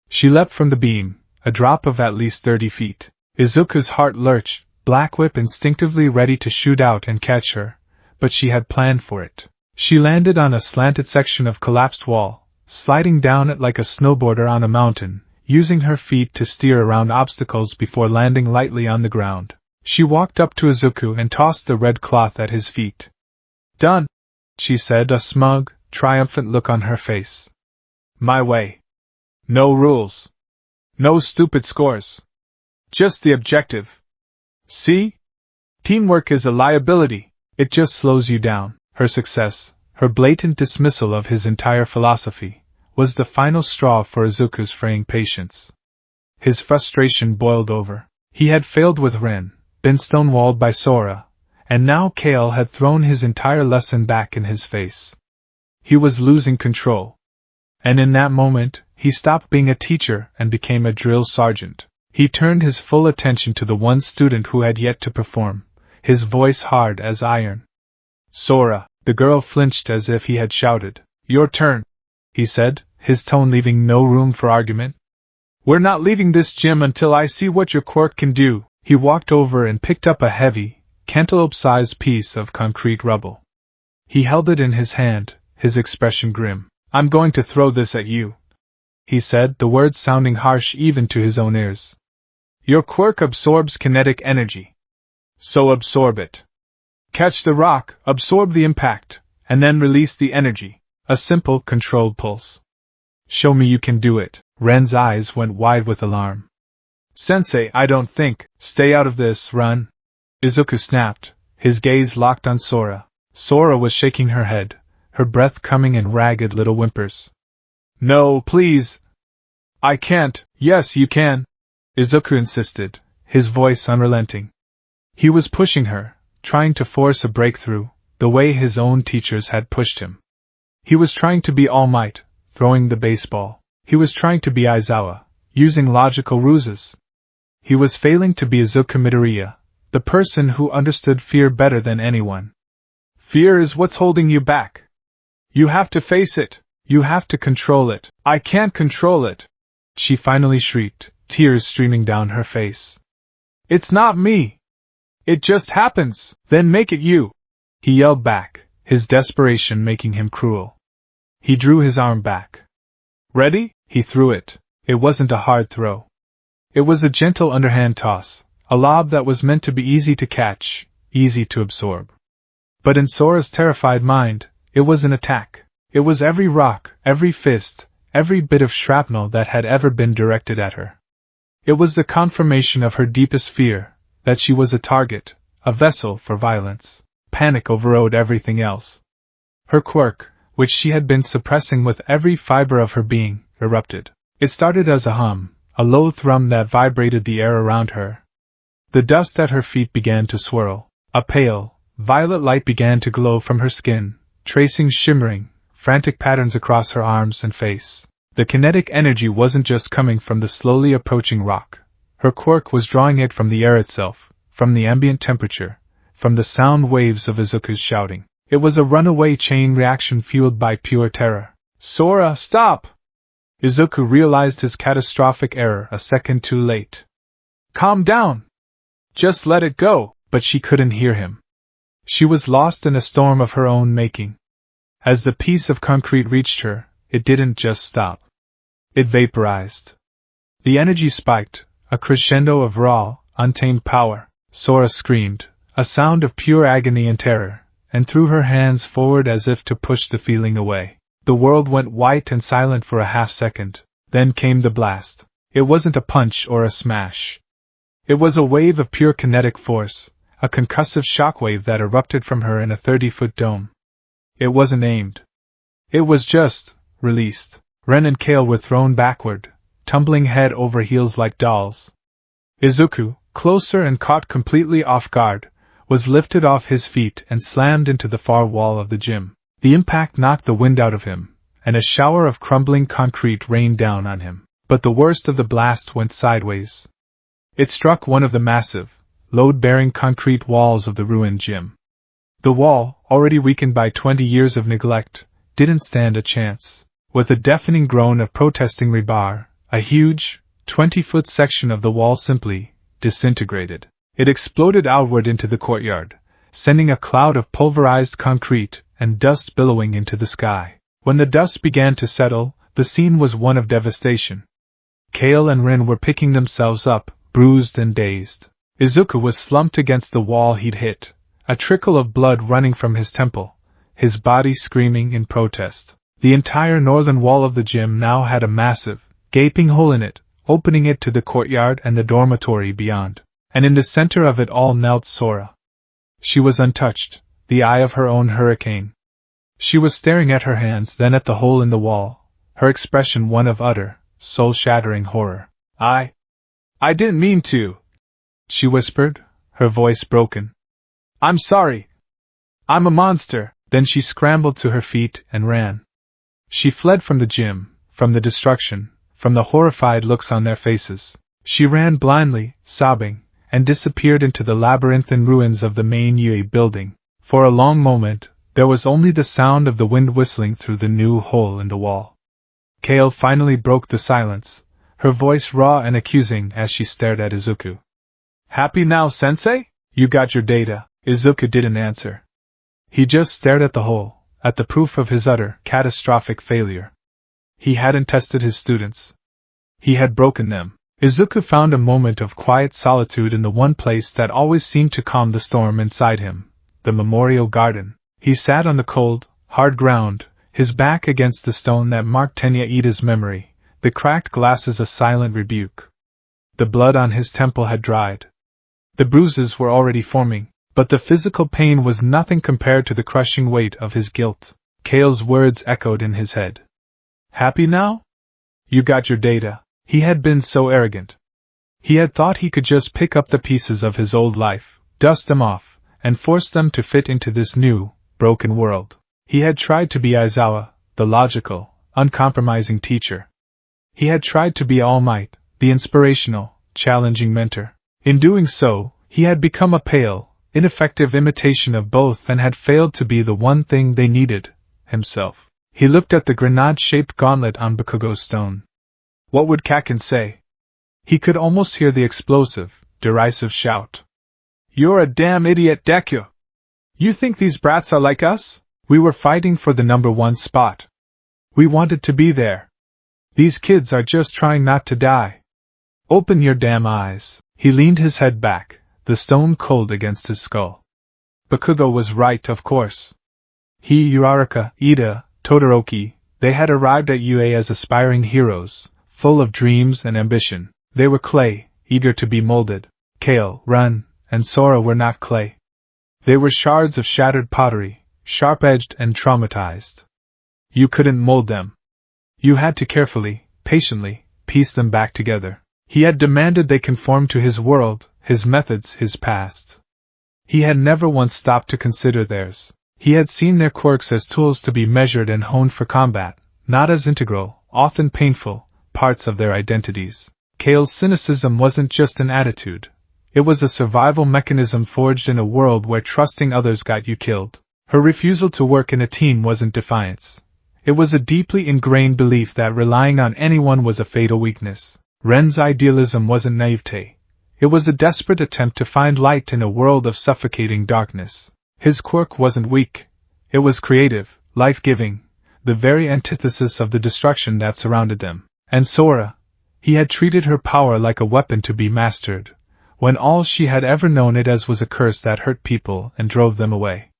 She leapt from the beam, a drop of at least 30 feet. Izuku's heart lurched, Black Whip instinctively ready to shoot out and catch her, but she had planned for it. She landed on a slanted section of collapsed wall, sliding down it like a snowboarder on a mountain, using her feet to steer around obstacles before landing lightly on the ground. She walked up to Izuku and tossed the red cloth at his feet. Done, she said, a smug, triumphant look on her face. My way. No rules. No stupid scores. Just the objective. See? Teamwork is a liability. It just slows you down. Her success, her blatant dismissal of his entire philosophy, was the final straw for Izuku's fraying patience. His frustration boiled over. He had failed with Ren, been stonewalled by Sora, and now Kale had thrown his entire lesson back in his face. He was losing control. And in that moment, he stopped being a teacher and became a drill sergeant. He turned his full attention to the one student who had yet to perform, his voice hard as iron. Sora, the girl flinched as if he had shouted. Your turn, he said, his tone leaving no room for argument. We're not leaving this gym until I see what your quirk can do. He walked over and picked up a heavy, cantaloupe-sized piece of concrete rubble. He held it in his hand, his expression grim. I'm going to throw this at you, he said, the words sounding harsh even to his own ears. Your quirk absorbs kinetic energy. So absorb it. Catch the rock, absorb the impact, and then release the energy. A simple, controlled pulse. Show me you can do it. Ren's eyes went wide with alarm. Sensei, I don't think. Stay out of this, run. Izuku snapped, his gaze locked on Sora. Sora was shaking her head, her breath coming in ragged little whimpers. No, please. I can't. Yes, you can. Izuku insisted, his voice unrelenting. He was pushing her, trying to force a breakthrough, the way his own teachers had pushed him. He was trying to be All Might, throwing the baseball. He was trying to be Aizawa, using logical ruses. He was failing to be Izuku Midoriya, the person who understood fear better than anyone. Fear is what's holding you back. You have to face it. You have to control it. I can't control it, she finally shrieked, tears streaming down her face. It's not me. It just happens. Then make it you, he yelled back, his desperation making him cruel. He drew his arm back. Ready? He threw it. It wasn't a hard throw. It was a gentle underhand toss, a lob that was meant to be easy to catch, easy to absorb. But in Sora's terrified mind, it was an attack. It was every rock, every fist, every bit of shrapnel that had ever been directed at her. It was the confirmation of her deepest fear, that she was a target, a vessel for violence. Panic overrode everything else. Her quirk, which she had been suppressing with every fiber of her being, erupted. It started as a hum, a low thrum that vibrated the air around her. The dust at her feet began to swirl. A pale, violet light began to glow from her skin, tracing shimmering, frantic patterns across her arms and face. The kinetic energy wasn't just coming from the slowly approaching rock. Her quirk was drawing it from the air itself, from the ambient temperature, from the sound waves of Izuku's shouting. It was a runaway chain reaction fueled by pure terror. Sora, stop! Izuku realized his catastrophic error a second too late. Calm down! Just let it go, but she couldn't hear him. She was lost in a storm of her own making. As the piece of concrete reached her, it didn't just stop. It vaporized. The energy spiked, a crescendo of raw, untamed power. Sora screamed, a sound of pure agony and terror, and threw her hands forward as if to push the feeling away. The world went white and silent for a half-second. Then came the blast. It wasn't a punch or a smash. It was a wave of pure kinetic force, a concussive shockwave that erupted from her in a 30-foot dome. It wasn't aimed. It was just released. Ren and Kale were thrown backward, tumbling head over heels like dolls. Izuku, closer and caught completely off guard, was lifted off his feet and slammed into the far wall of the gym. The impact knocked the wind out of him, and a shower of crumbling concrete rained down on him. But the worst of the blast went sideways. It struck one of the massive, load-bearing concrete walls of the ruined gym. The wall, already weakened by 20 years of neglect, didn't stand a chance. With a deafening groan of protesting rebar, a huge, 20-foot section of the wall simply disintegrated. It exploded outward into the courtyard, sending a cloud of pulverized concrete and dust billowing into the sky. When the dust began to settle, the scene was one of devastation. Kale and Rin were picking themselves up, bruised and dazed. Izuku was slumped against the wall he'd hit, a trickle of blood running from his temple, his body screaming in protest. The entire northern wall of the gym now had a massive, gaping hole in it, opening it to the courtyard and the dormitory beyond. And in the center of it all knelt Sora. She was untouched, the eye of her own hurricane. She was staring at her hands, then at the hole in the wall, her expression one of utter, soul-shattering horror. I didn't mean to, she whispered, her voice broken. I'm sorry. I'm a monster. Then she scrambled to her feet and ran. She fled from the gym, from the destruction, from the horrified looks on their faces. She ran blindly, sobbing, and disappeared into the labyrinthine ruins of the main Yui building. For a long moment, there was only the sound of the wind whistling through the new hole in the wall. Kale finally broke the silence, her voice raw and accusing as she stared at Izuku. Happy now, Sensei? You got your data. Izuku didn't answer. He just stared at the hole, at the proof of his utter, catastrophic failure. He hadn't tested his students. He had broken them. Izuku found a moment of quiet solitude in the one place that always seemed to calm the storm inside him, the memorial garden. He sat on the cold, hard ground, his back against the stone that marked Tenya Ida's memory, the cracked glasses a silent rebuke. The blood on his temple had dried. The bruises were already forming, but the physical pain was nothing compared to the crushing weight of his guilt. Kale's words echoed in his head. Happy now? You got your data. He had been so arrogant. He had thought he could just pick up the pieces of his old life, dust them off, and force them to fit into this new, broken world. He had tried to be Aizawa, the logical, uncompromising teacher. He had tried to be All Might, the inspirational, challenging mentor. In doing so, he had become a pale, ineffective imitation of both, and had failed to be the one thing they needed, himself. He looked at the grenade-shaped gauntlet on Bakugo's stone. What would Kakin say? He could almost hear the explosive, derisive shout. You're a damn idiot, Deku! You think these brats are like us? We were fighting for the #1 spot. We wanted to be there. These kids are just trying not to die. Open your damn eyes. He leaned his head back, the stone cold against his skull. Bakugo was right, of course. He, Uraraka, Ida, Todoroki, they had arrived at UA as aspiring heroes, full of dreams and ambition. They were clay, eager to be molded. Kale, Run, and Sora were not clay. They were shards of shattered pottery, sharp-edged and traumatized. You couldn't mold them. You had to carefully, patiently, piece them back together. He had demanded they conform to his world, his methods, his past. He had never once stopped to consider theirs. He had seen their quirks as tools to be measured and honed for combat, not as integral, often painful, parts of their identities. Kale's cynicism wasn't just an attitude. It was a survival mechanism forged in a world where trusting others got you killed. Her refusal to work in a team wasn't defiance. It was a deeply ingrained belief that relying on anyone was a fatal weakness. Ren's idealism wasn't naivete. It was a desperate attempt to find light in a world of suffocating darkness. His quirk wasn't weak. It was creative, life-giving, the very antithesis of the destruction that surrounded them. And Sora, he had treated her power like a weapon to be mastered, when all she had ever known it as was a curse that hurt people and drove them away.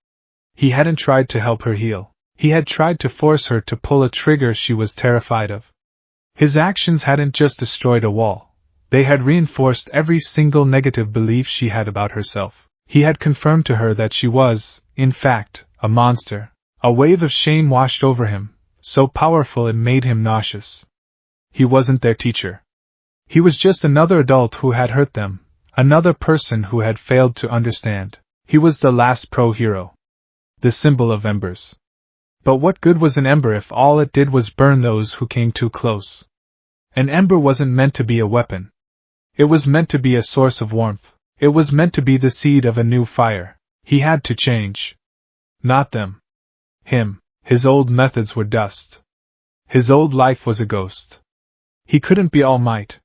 He hadn't tried to help her heal. He had tried to force her to pull a trigger she was terrified of. His actions hadn't just destroyed a wall. They had reinforced every single negative belief she had about herself. He had confirmed to her that she was, in fact, a monster. A wave of shame washed over him, so powerful it made him nauseous. He wasn't their teacher. He was just another adult who had hurt them, another person who had failed to understand. He was the last pro-hero. The symbol of embers. But what good was an ember if all it did was burn those who came too close? An ember wasn't meant to be a weapon. It was meant to be a source of warmth. It was meant to be the seed of a new fire. He had to change. Not them. Him. His old methods were dust. His old life was a ghost. He couldn't be All Might.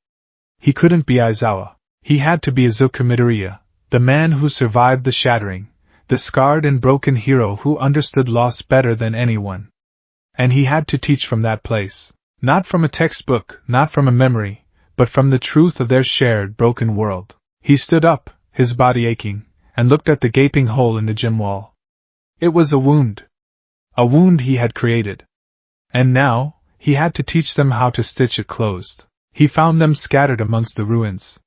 He couldn't be Aizawa. He had to be Izuku Midoriya, the man who survived the shattering, the scarred and broken hero who understood loss better than anyone. And he had to teach from that place. Not from a textbook, not from a memory, but from the truth of their shared broken world. He stood up, his body aching, and looked at the gaping hole in the gym wall. It was a wound. A wound he had created. And now, he had to teach them how to stitch it closed. He found them scattered amongst the ruins.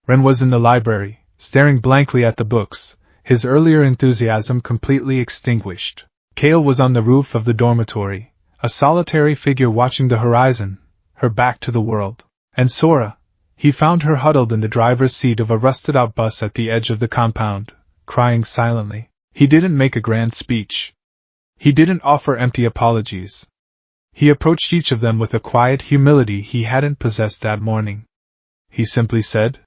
Ren was in the library, staring blankly at the books, his earlier enthusiasm completely extinguished. Kale was on the roof of the dormitory, a solitary figure watching the horizon, her back to the world. And Sora, he found her huddled in the driver's seat of a rusted-out bus at the edge of the compound, crying silently. He didn't make a grand speech. He didn't offer empty apologies. He approached each of them with a quiet humility he hadn't possessed that morning. He simply said,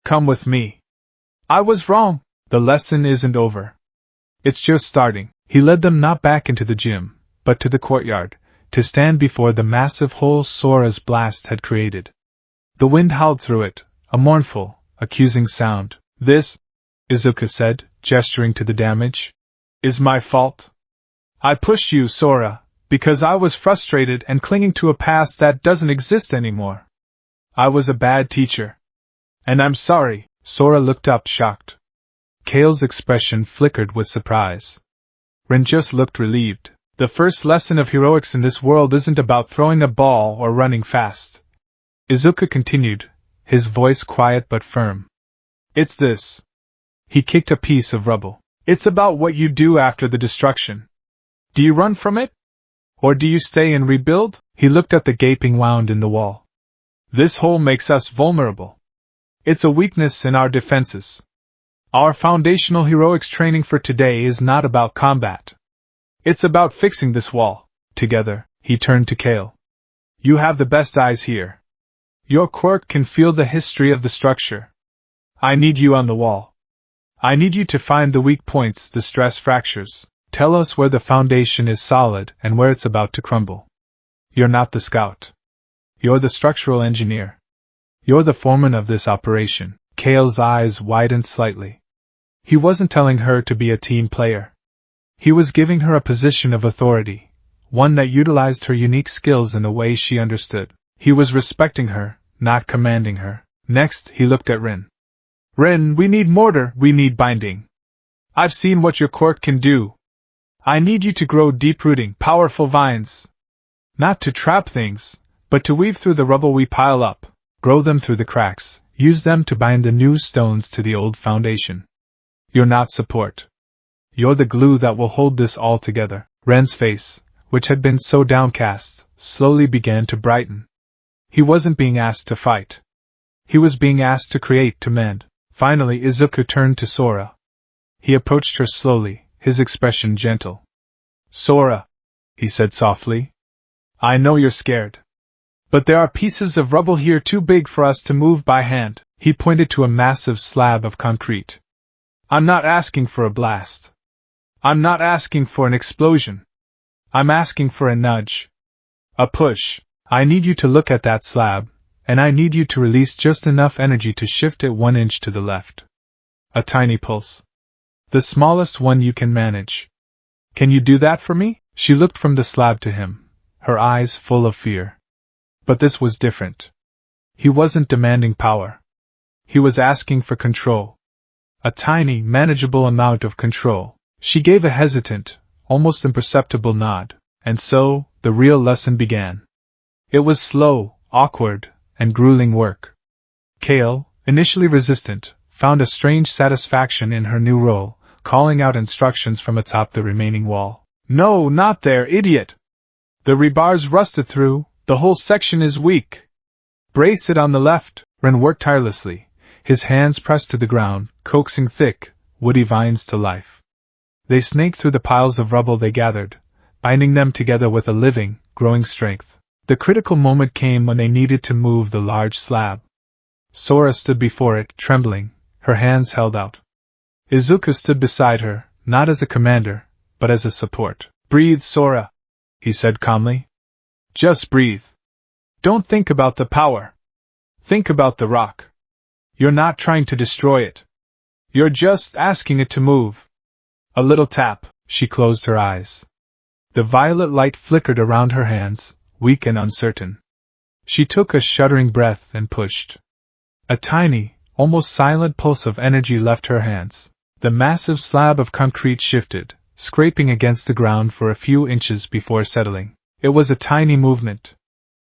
"Come with me. I was wrong. The lesson isn't over. It's just starting." He led them not back into the gym, but to the courtyard, to stand before the massive hole Sora's blast had created. The wind howled through it, a mournful, accusing sound. "This," Izuku said, gesturing to the damage, "is my fault. I pushed you, Sora, because I was frustrated and clinging to a past that doesn't exist anymore. I was a bad teacher. And I'm sorry." Sora looked up shocked. Kale's expression flickered with surprise. Ren just looked relieved. "The first lesson of heroics in this world isn't about throwing a ball or running fast," Izuku continued, his voice quiet but firm. "It's this." He kicked a piece of rubble. "It's about what you do after the destruction. Do you run from it? Or do you stay and rebuild?" He looked at the gaping wound in the wall. "This hole makes us vulnerable. It's a weakness in our defenses. Our foundational heroics training for today is not about combat. It's about fixing this wall." Together, he turned to Kale. "You have the best eyes here. Your quirk can feel the history of the structure. I need you on the wall. I need you to find the weak points, the stress fractures. Tell us where the foundation is solid and where it's about to crumble. You're not the scout. You're the structural engineer. You're the foreman of this operation. Kale's eyes widened slightly. He wasn't telling her to be a team player. He was giving her a position of authority, one that utilized her unique skills in a way she understood. He was respecting her, not commanding her. Next, he looked at Rin. Rin, we need mortar, we need binding. I've seen what your quirk can do. I need you to grow deep-rooting, powerful vines. Not to trap things, but to weave through the rubble we pile up, grow them through the cracks, use them to bind the new stones to the old foundation. You're not support. You're the glue that will hold this all together. Ren's face, which had been so downcast, slowly began to brighten. He wasn't being asked to fight. He was being asked to create, to mend. Finally, Izuku turned to Sora. He approached her slowly, his expression gentle. Sora, he said softly. I know you're scared. But there are pieces of rubble here too big for us to move by hand. He pointed to a massive slab of concrete. I'm not asking for a blast. I'm not asking for an explosion. I'm asking for a nudge. A push. I need you to look at that slab, and I need you to release just enough energy to shift it 1 inch to the left. A tiny pulse. The smallest one you can manage. Can you do that for me? She looked from the slab to him, her eyes full of fear. But this was different. He wasn't demanding power. He was asking for control. A tiny, manageable amount of control. She gave a hesitant, almost imperceptible nod, and so, the real lesson began. It was slow, awkward, and grueling work. Kale, initially resistant, found a strange satisfaction in her new role, calling out instructions from atop the remaining wall. No, not there, idiot! The rebar's rusted through, the whole section is weak. Brace it on the left. Ren worked tirelessly, his hands pressed to the ground, coaxing thick, woody vines to life. They snaked through the piles of rubble they gathered, binding them together with a living, growing strength. The critical moment came when they needed to move the large slab. Sora stood before it, trembling, her hands held out. Izuku stood beside her, not as a commander, but as a support. Breathe, Sora, he said calmly. Just breathe. Don't think about the power. Think about the rock. You're not trying to destroy it. You're just asking it to move. A little tap. She closed her eyes. The violet light flickered around her hands, weak and uncertain. She took a shuddering breath and pushed. A tiny, almost silent pulse of energy left her hands. The massive slab of concrete shifted, scraping against the ground for a few inches before settling. It was a tiny movement.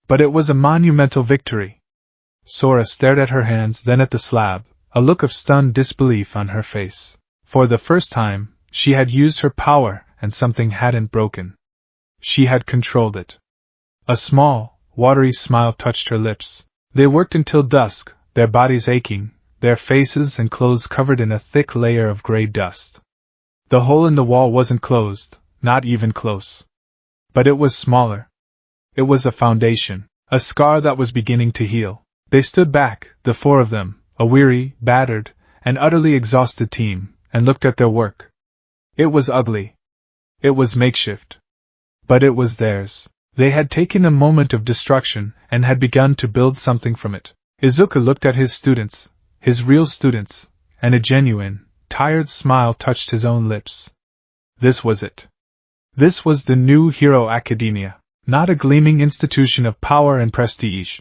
But it was a monumental victory. Sora stared at her hands, then at the slab, a look of stunned disbelief on her face. For the first time, she had used her power, and something hadn't broken. She had controlled it. A small, watery smile touched her lips. They worked until dusk, their bodies aching, their faces and clothes covered in a thick layer of gray dust. The hole in the wall wasn't closed, not even close. But it was smaller. It was a foundation, a scar that was beginning to heal. They stood back, the four of them, a weary, battered, and utterly exhausted team, and looked at their work. It was ugly. It was makeshift. But it was theirs. They had taken a moment of destruction and had begun to build something from it. Izuku looked at his students, his real students, and a genuine, tired smile touched his own lips. This was it. This was the new Hero Academia, not a gleaming institution of power and prestige,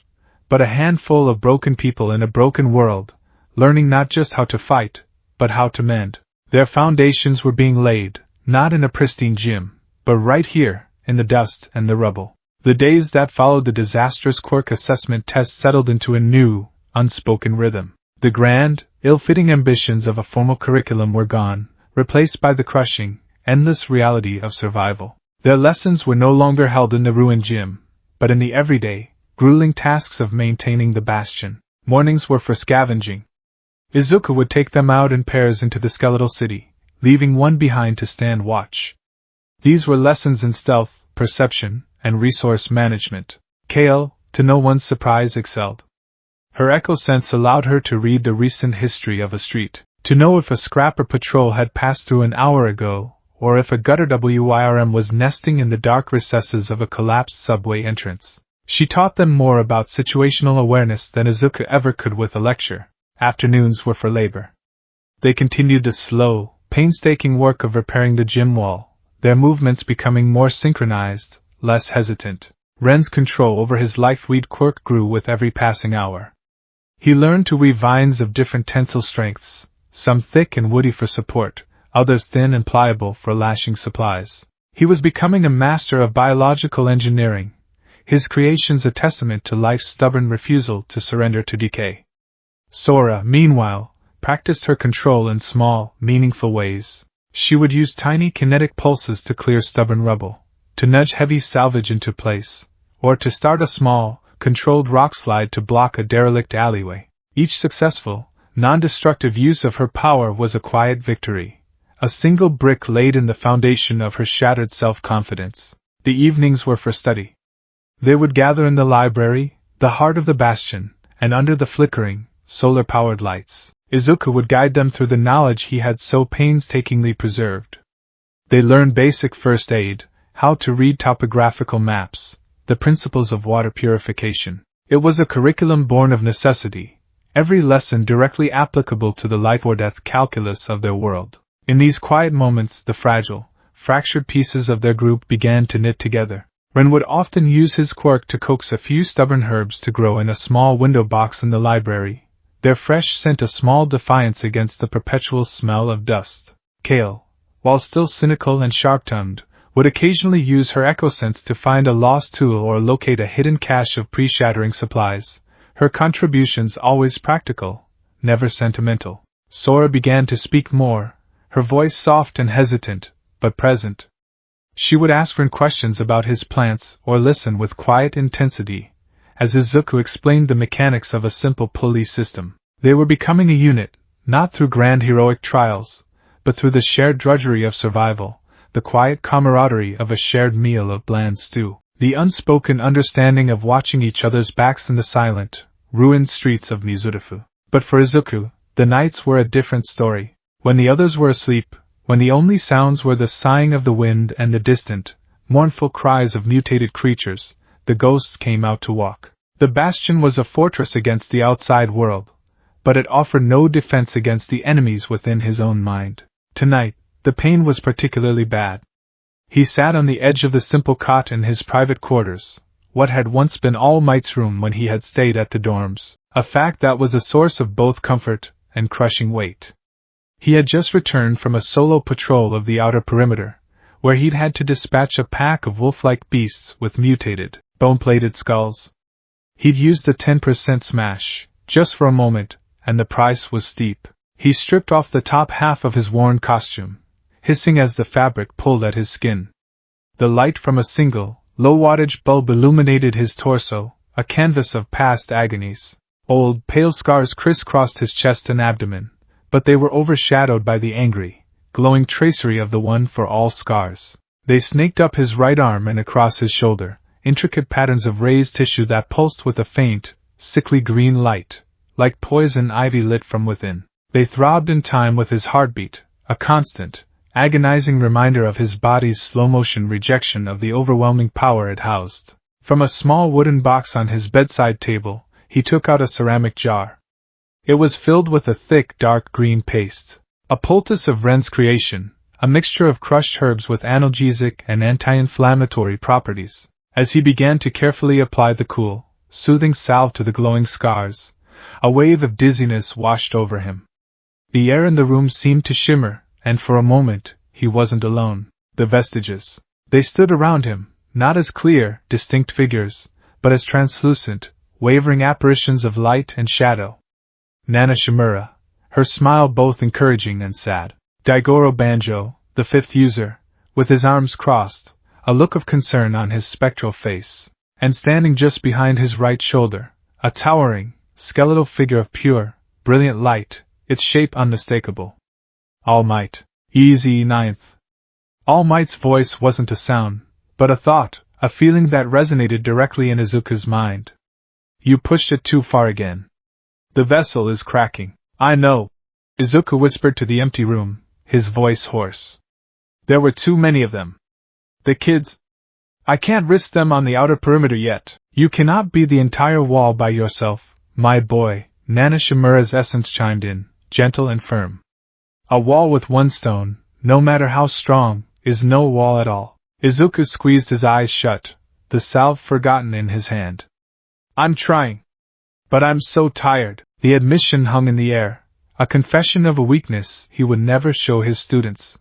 but a handful of broken people in a broken world, learning not just how to fight, but how to mend. Their foundations were being laid, not in a pristine gym, but right here, in the dust and the rubble. The days that followed the disastrous quirk assessment test settled into a new, unspoken rhythm. The grand, ill-fitting ambitions of a formal curriculum were gone, replaced by the crushing, endless reality of survival. Their lessons were no longer held in the ruined gym, but in the everyday, grueling tasks of maintaining the bastion. Mornings were for scavenging. Izuku would take them out in pairs into the skeletal city, leaving one behind to stand watch. These were lessons in stealth, perception, and resource management. Kale, to no one's surprise, excelled. Her echo sense allowed her to read the recent history of a street. To know if a scrapper patrol had passed through an hour ago, or if a gutter worm was nesting in the dark recesses of a collapsed subway entrance. She taught them more about situational awareness than Izuku ever could with a lecture. Afternoons were for labor. They continued the slow, painstaking work of repairing the gym wall, their movements becoming more synchronized, less hesitant. Ren's control over his life-weed quirk grew with every passing hour. He learned to weave vines of different tensile strengths, some thick and woody for support, others thin and pliable for lashing supplies. He was becoming a master of biological engineering, his creations a testament to life's stubborn refusal to surrender to decay. Sora, meanwhile, practiced her control in small, meaningful ways. She would use tiny kinetic pulses to clear stubborn rubble, to nudge heavy salvage into place, or to start a small, controlled rock slide to block a derelict alleyway. Each successful, non-destructive use of her power was a quiet victory, a single brick laid in the foundation of her shattered self-confidence. The evenings were for study. They would gather in the library, the heart of the bastion, and under the flickering, solar-powered lights, Izuku would guide them through the knowledge he had so painstakingly preserved. They learned basic first aid, how to read topographical maps, the principles of water purification. It was a curriculum born of necessity, every lesson directly applicable to the life-or-death calculus of their world. In these quiet moments, the fragile, fractured pieces of their group began to knit together. Ren would often use his quirk to coax a few stubborn herbs to grow in a small window box in the library, their fresh scent a small defiance against the perpetual smell of dust. Kale, while still cynical and sharp-tongued, would occasionally use her echo-sense to find a lost tool or locate a hidden cache of pre-shattering supplies, her contributions always practical, never sentimental. Sora began to speak more, her voice soft and hesitant, but present. She would ask Ren questions about his plants or listen with quiet intensity, as Izuku explained the mechanics of a simple pulley system. They were becoming a unit, not through grand heroic trials, but through the shared drudgery of survival, the quiet camaraderie of a shared meal of bland stew, the unspoken understanding of watching each other's backs in the silent, ruined streets of Mizurifu. But for Izuku, the nights were a different story. When the others were asleep, when the only sounds were the sighing of the wind and the distant, mournful cries of mutated creatures, the ghosts came out to walk. The bastion was a fortress against the outside world, but it offered no defense against the enemies within his own mind. Tonight, the pain was particularly bad. He sat on the edge of the simple cot in his private quarters, what had once been All Might's room when he had stayed at the dorms, a fact that was a source of both comfort and crushing weight. He had just returned from a solo patrol of the outer perimeter, where he'd had to dispatch a pack of wolf-like beasts with mutated, bone-plated skulls. He'd used the 10% smash, just for a moment, and the price was steep. He stripped off the top half of his worn costume, hissing as the fabric pulled at his skin. The light from a single, low-wattage bulb illuminated his torso, a canvas of past agonies. Old, pale scars crisscrossed his chest and abdomen, but they were overshadowed by the angry, glowing tracery of the one for all scars. They snaked up his right arm and across his shoulder, intricate patterns of raised tissue that pulsed with a faint, sickly green light, like poison ivy lit from within. They throbbed in time with his heartbeat, a constant, agonizing reminder of his body's slow-motion rejection of the overwhelming power it housed. From a small wooden box on his bedside table, he took out a ceramic jar. It was filled with a thick, dark green paste, a poultice of Ren's creation, a mixture of crushed herbs with analgesic and anti-inflammatory properties. As he began to carefully apply the cool, soothing salve to the glowing scars, a wave of dizziness washed over him. The air in the room seemed to shimmer, and for a moment, he wasn't alone. The vestiges. They stood around him, not as clear, distinct figures, but as translucent, wavering apparitions of light and shadow. Nana Shimura, her smile both encouraging and sad. Daigoro Banjo, the fifth user, with his arms crossed, a look of concern on his spectral face. And standing just behind his right shoulder, a towering, skeletal figure of pure, brilliant light, its shape unmistakable. All Might. Easy ninth. All Might's voice wasn't a sound, but a thought, a feeling that resonated directly in Izuku's mind. You pushed it too far again. The vessel is cracking. I know. Izuku whispered to the empty room, his voice hoarse. There were too many of them. The kids. I can't risk them on the outer perimeter yet. You cannot be the entire wall by yourself, my boy, Nana Shimura's essence chimed in, gentle and firm. A wall with one stone, no matter how strong, is no wall at all. Izuku squeezed his eyes shut, the salve forgotten in his hand. I'm trying. But I'm so tired. The admission hung in the air, a confession of a weakness he would never show his students.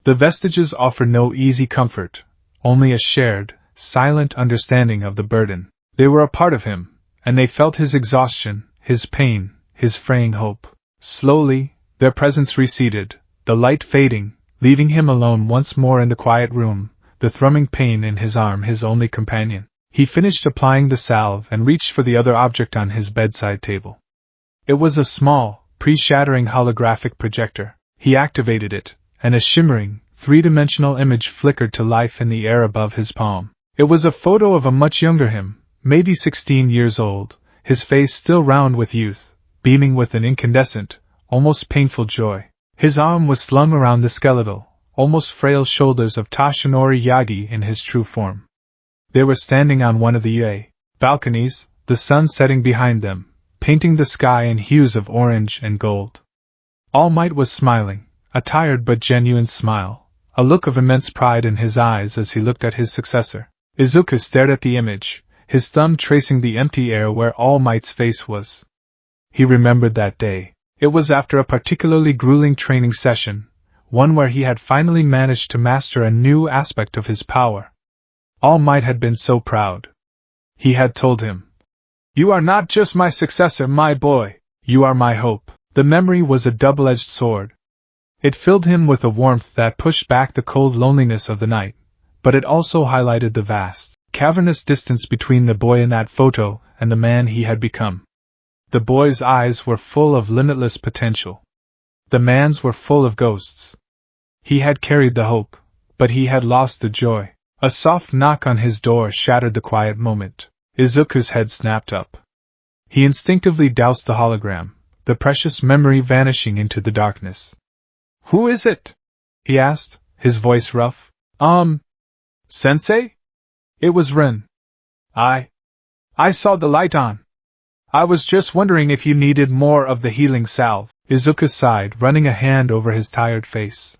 The vestiges offer no easy comfort, only a shared, silent understanding of the burden. They were a part of him, and they felt his exhaustion, his pain, his fraying hope. Slowly, their presence receded, the light fading, leaving him alone once more in the quiet room, the thrumming pain in his arm his only companion. He finished applying the salve and reached for the other object on his bedside table. It was a small, pre-shattering holographic projector. He activated it, and a shimmering, three-dimensional image flickered to life in the air above his palm. It was a photo of a much younger him, maybe 16 years old, his face still round with youth, beaming with an incandescent, almost painful joy. His arm was slung around the skeletal, almost frail shoulders of Tashinori Yagi in his true form. They were standing on one of the balconies, the sun setting behind them, painting the sky in hues of orange and gold. All Might was smiling, a tired but genuine smile, a look of immense pride in his eyes as he looked at his successor. Izuku stared at the image, his thumb tracing the empty air where All Might's face was. He remembered that day. It was after a particularly grueling training session, one where he had finally managed to master a new aspect of his power. All Might had been so proud. He had told him, "You are not just my successor, my boy, you are my hope." The memory was a double-edged sword. It filled him with a warmth that pushed back the cold loneliness of the night, but it also highlighted the vast, cavernous distance between the boy in that photo and the man he had become. The boy's eyes were full of limitless potential. The man's were full of ghosts. He had carried the hope, but he had lost the joy. A soft knock on his door shattered the quiet moment. Izuku's head snapped up. He instinctively doused the hologram, the precious memory vanishing into the darkness. "Who is it?" he asked, his voice rough. Sensei?" It was Ren. I saw the light on. I was just wondering if you needed more of the healing salve." Izuku sighed, running a hand over his tired face.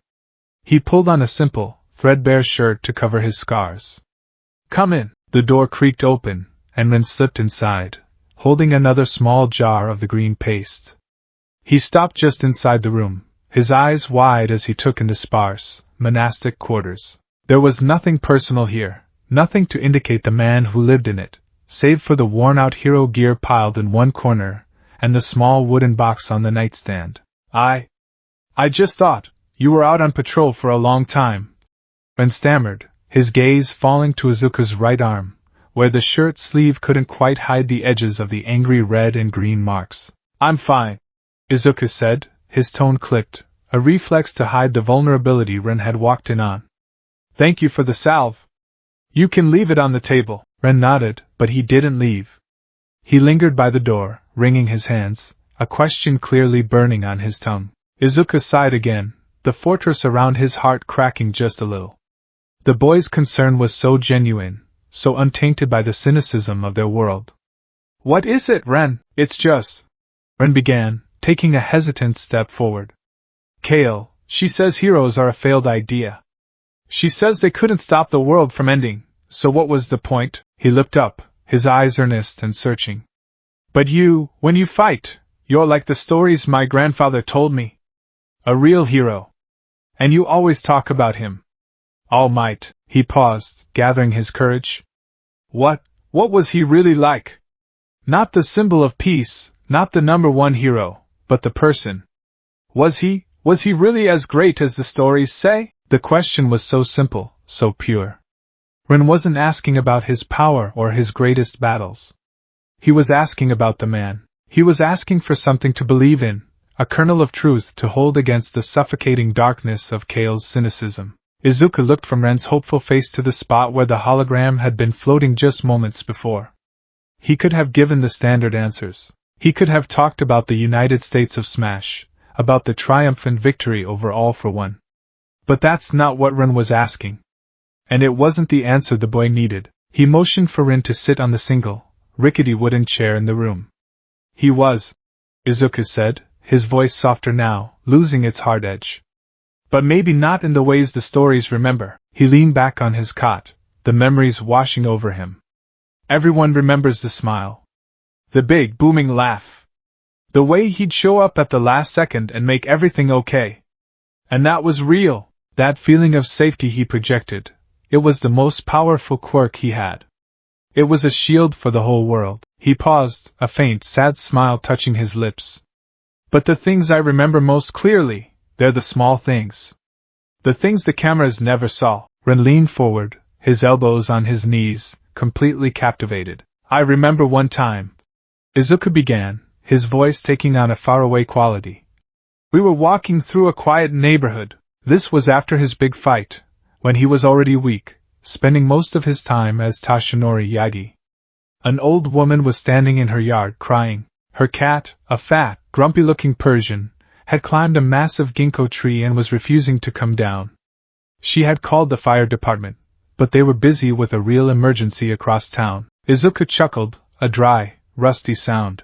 He pulled on a simple, threadbare shirt to cover his scars. "Come in." The door creaked open, and Ren slipped inside, holding another small jar of the green paste. He stopped just inside the room, his eyes wide as he took in the sparse, monastic quarters. There was nothing personal here, nothing to indicate the man who lived in it, save for the worn-out hero gear piled in one corner, and the small wooden box on the nightstand. I just thought, you were out on patrol for a long time," Ren stammered, his gaze falling to Izuku's right arm, where the shirt sleeve couldn't quite hide the edges of the angry red and green marks. "I'm fine," Izuku said, his tone clipped, a reflex to hide the vulnerability Ren had walked in on. "Thank you for the salve. You can leave it on the table." Ren nodded, but he didn't leave. He lingered by the door, wringing his hands, a question clearly burning on his tongue. Izuku sighed again, the fortress around his heart cracking just a little. The boy's concern was so genuine, so untainted by the cynicism of their world. "What is it, Ren?" "It's just," Ren began, taking a hesitant step forward. "Kale, she says heroes are a failed idea. She says they couldn't stop the world from ending, so what was the point?" He looked up, his eyes earnest and searching. "But you, when you fight, you're like the stories my grandfather told me. A real hero. And you always talk about him. All Might." He paused, gathering his courage. What was he really like? Not the symbol of peace, not the #1 hero, but the person. Was he really as great as the stories say?" The question was so simple, so pure. Ren wasn't asking about his power or his greatest battles. He was asking about the man. He was asking for something to believe in, a kernel of truth to hold against the suffocating darkness of Kale's cynicism. Izuku looked from Ren's hopeful face to the spot where the hologram had been floating just moments before. He could have given the standard answers. He could have talked about the United States of Smash, about the triumphant victory over all for one. But that's not what Rin was asking. And it wasn't the answer the boy needed. He motioned for Rin to sit on the single, rickety wooden chair in the room. He was, Izuku said, his voice softer now, losing its hard edge. But maybe not in the ways the stories remember. He leaned back on his cot, the memories washing over him. Everyone remembers the smile. The big, booming laugh. The way he'd show up at the last second and make everything okay. And that was real, that feeling of safety he projected. It was the most powerful quirk he had. It was a shield for the whole world. He paused, a faint, sad smile touching his lips. But the things I remember most clearly, they're the small things. The things the cameras never saw. Ren leaned forward, his elbows on his knees, completely captivated. I remember one time, Izuku began, his voice taking on a faraway quality. We were walking through a quiet neighborhood. This was after his big fight, when he was already weak, spending most of his time as Tashinori Yagi. An old woman was standing in her yard crying. Her cat, a fat, grumpy-looking Persian, had climbed a massive ginkgo tree and was refusing to come down. She had called the fire department, but they were busy with a real emergency across town. Izuku chuckled, a dry, rusty sound.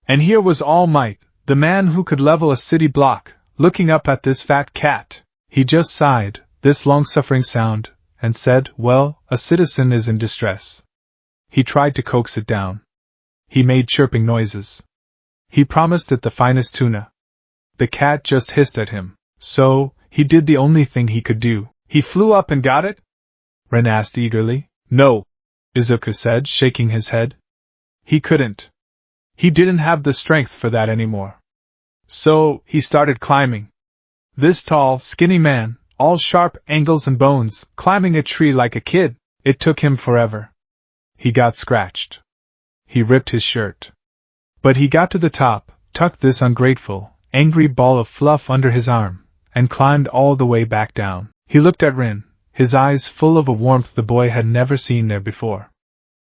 And here was All Might, the man who could level a city block, looking up at this fat cat. He just sighed, this long-suffering sound, and said, well, a citizen is in distress. He tried to coax it down. He made chirping noises. He promised it the finest tuna. The cat just hissed at him. So, he did the only thing he could do. He flew up and got it? Ren asked eagerly. No, Izuku said, shaking his head. He couldn't. He didn't have the strength for that anymore. So, he started climbing. This tall, skinny man, all sharp angles and bones, climbing a tree like a kid. It took him forever. He got scratched. He ripped his shirt. But he got to the top, tucked this ungrateful, angry ball of fluff under his arm, and climbed all the way back down. He looked at Rin, his eyes full of a warmth the boy had never seen there before.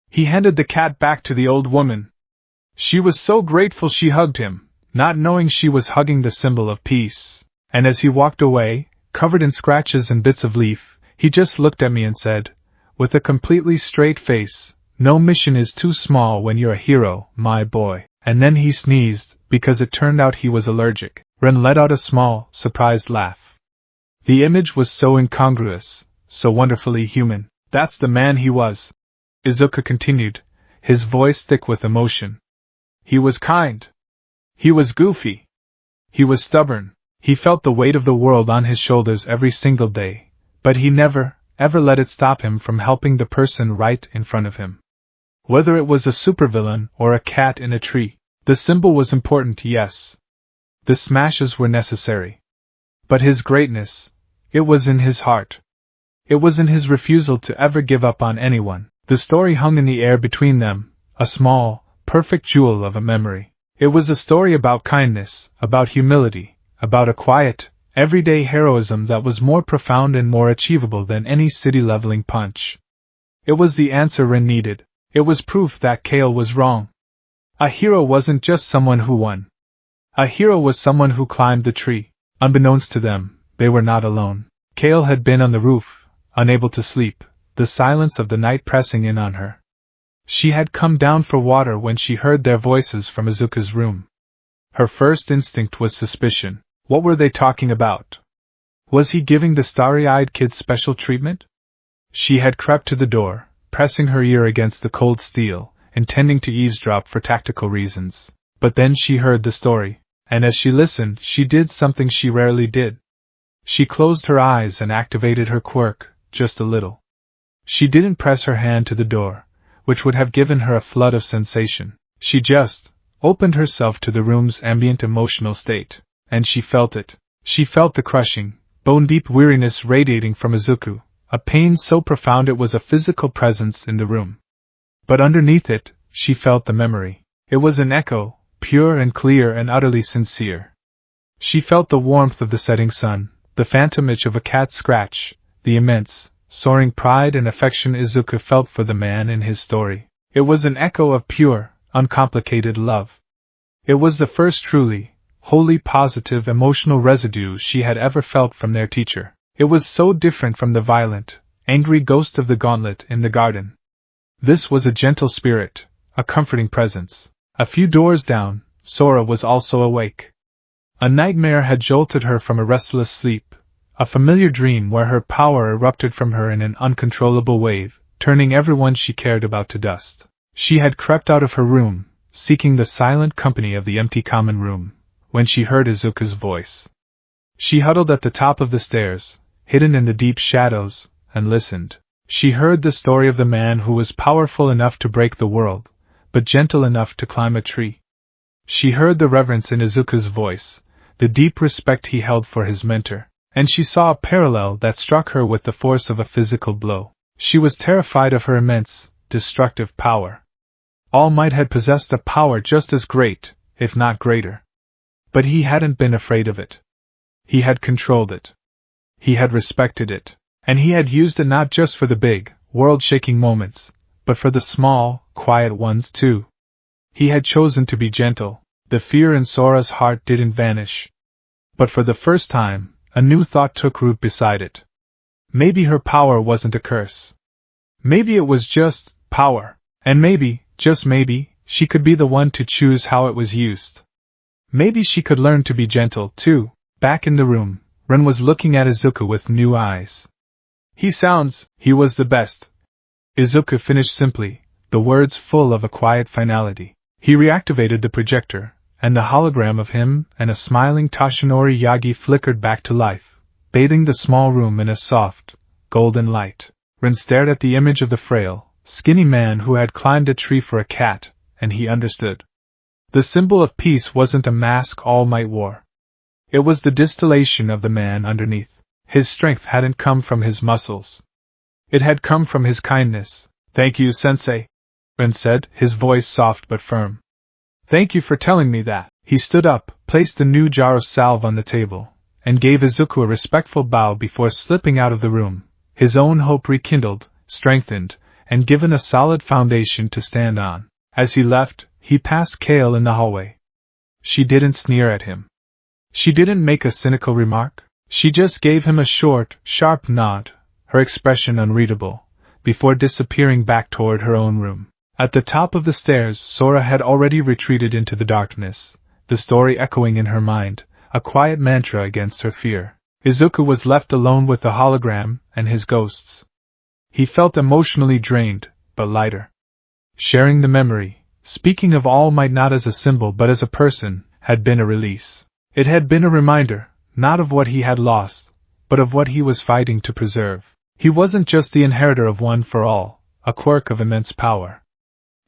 He handed the cat back to the old woman. She was so grateful she hugged him, not knowing she was hugging the symbol of peace. And as he walked away, covered in scratches and bits of leaf, he just looked at me and said, with a completely straight face, no mission is too small when you're a hero, my boy. And then he sneezed, because it turned out he was allergic. Ren let out a small, surprised laugh. The image was so incongruous, so wonderfully human. That's the man he was. Izuku continued, his voice thick with emotion. He was kind. He was goofy. He was stubborn. He felt the weight of the world on his shoulders every single day, but he never, ever let it stop him from helping the person right in front of him. Whether it was a supervillain or a cat in a tree, the symbol was important, yes. The smashes were necessary. But his greatness, it was in his heart. It was in his refusal to ever give up on anyone. The story hung in the air between them, a small, perfect jewel of a memory. It was a story about kindness, about humility, about a quiet, everyday heroism that was more profound and more achievable than any city-leveling punch. It was the answer Rin needed. It was proof that Kale was wrong. A hero wasn't just someone who won. A hero was someone who climbed the tree. Unbeknownst to them, they were not alone. Kale had been on the roof, unable to sleep, the silence of the night pressing in on her. She had come down for water when she heard their voices from Izuku's room. Her first instinct was suspicion. What were they talking about? Was he giving the starry-eyed kid special treatment? She had crept to the door, pressing her ear against the cold steel, intending to eavesdrop for tactical reasons. But then she heard the story, and as she listened, she did something she rarely did. She closed her eyes and activated her quirk, just a little. She didn't press her hand to the door, which would have given her a flood of sensation. She just opened herself to the room's ambient emotional state, and she felt it. She felt the crushing, bone-deep weariness radiating from Izuku, a pain so profound it was a physical presence in the room. But underneath it, she felt the memory. It was an echo, pure and clear and utterly sincere. She felt the warmth of the setting sun, the phantom itch of a cat's scratch, the immense, soaring pride and affection Izuku felt for the man in his story. It was an echo of pure, uncomplicated love. It was the first truly, wholly positive emotional residue she had ever felt from their teacher. It was so different from the violent, angry ghost of the gauntlet in the garden. This was a gentle spirit, a comforting presence. A few doors down, Sora was also awake. A nightmare had jolted her from a restless sleep, a familiar dream where her power erupted from her in an uncontrollable wave, turning everyone she cared about to dust. She had crept out of her room, seeking the silent company of the empty common room, when she heard Izuku's voice. She huddled at the top of the stairs, hidden in the deep shadows, and listened. She heard the story of the man who was powerful enough to break the world, but gentle enough to climb a tree. She heard the reverence in Izuku's voice, the deep respect he held for his mentor, and she saw a parallel that struck her with the force of a physical blow. She was terrified of her immense, destructive power. All Might had possessed a power just as great, if not greater. But he hadn't been afraid of it. He had controlled it. He had respected it. And he had used it not just for the big, world-shaking moments, but for the small, quiet ones too. He had chosen to be gentle. The fear in Sora's heart didn't vanish. But for the first time, a new thought took root beside it. Maybe her power wasn't a curse. Maybe it was just power. And maybe, just maybe, she could be the one to choose how it was used. Maybe she could learn to be gentle, too. Back in the room, Ren was looking at Izuku with new eyes. He was the best. Izuku finished simply, the words full of a quiet finality. He reactivated the projector, and the hologram of him and a smiling Toshinori Yagi flickered back to life, bathing the small room in a soft, golden light. Ren stared at the image of the frail, skinny man who had climbed a tree for a cat, and he understood. The symbol of peace wasn't a mask All Might wore. It was the distillation of the man underneath. His strength hadn't come from his muscles. It had come from his kindness. "Thank you, Sensei," Ren said, his voice soft but firm. "Thank you for telling me that." He stood up, placed the new jar of salve on the table, and gave Izuku a respectful bow before slipping out of the room, his own hope rekindled, strengthened, and given a solid foundation to stand on. As he left, he passed Kale in the hallway. She didn't sneer at him. She didn't make a cynical remark. She just gave him a short, sharp nod, her expression unreadable, before disappearing back toward her own room. At the top of the stairs, Sora had already retreated into the darkness, the story echoing in her mind, a quiet mantra against her fear. Izuku was left alone with the hologram and his ghosts. He felt emotionally drained, but lighter. Sharing the memory, speaking of All Might not as a symbol but as a person, had been a release. It had been a reminder, not of what he had lost, but of what he was fighting to preserve. He wasn't just the inheritor of One for All, a quirk of immense power.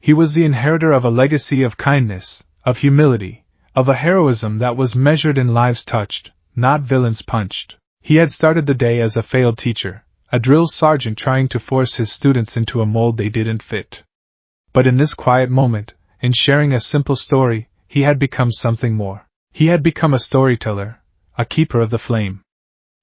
He was the inheritor of a legacy of kindness, of humility, of a heroism that was measured in lives touched, not villains punched. He had started the day as a failed teacher, a drill sergeant trying to force his students into a mold they didn't fit. But in this quiet moment, in sharing a simple story, he had become something more. He had become a storyteller, a keeper of the flame.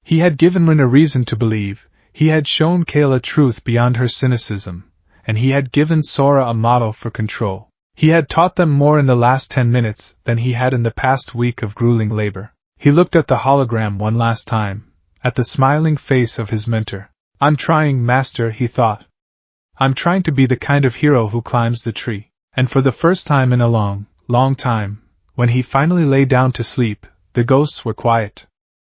He had given Rin a reason to believe, he had shown Kale a truth beyond her cynicism, and he had given Sora a model for control. He had taught them more in the last 10 minutes than he had in the past week of grueling labor. He looked at the hologram one last time, at the smiling face of his mentor. "I'm trying, Master," he thought. "I'm trying to be the kind of hero who climbs the tree." And for the first time in a long, long time, when he finally lay down to sleep, the ghosts were quiet.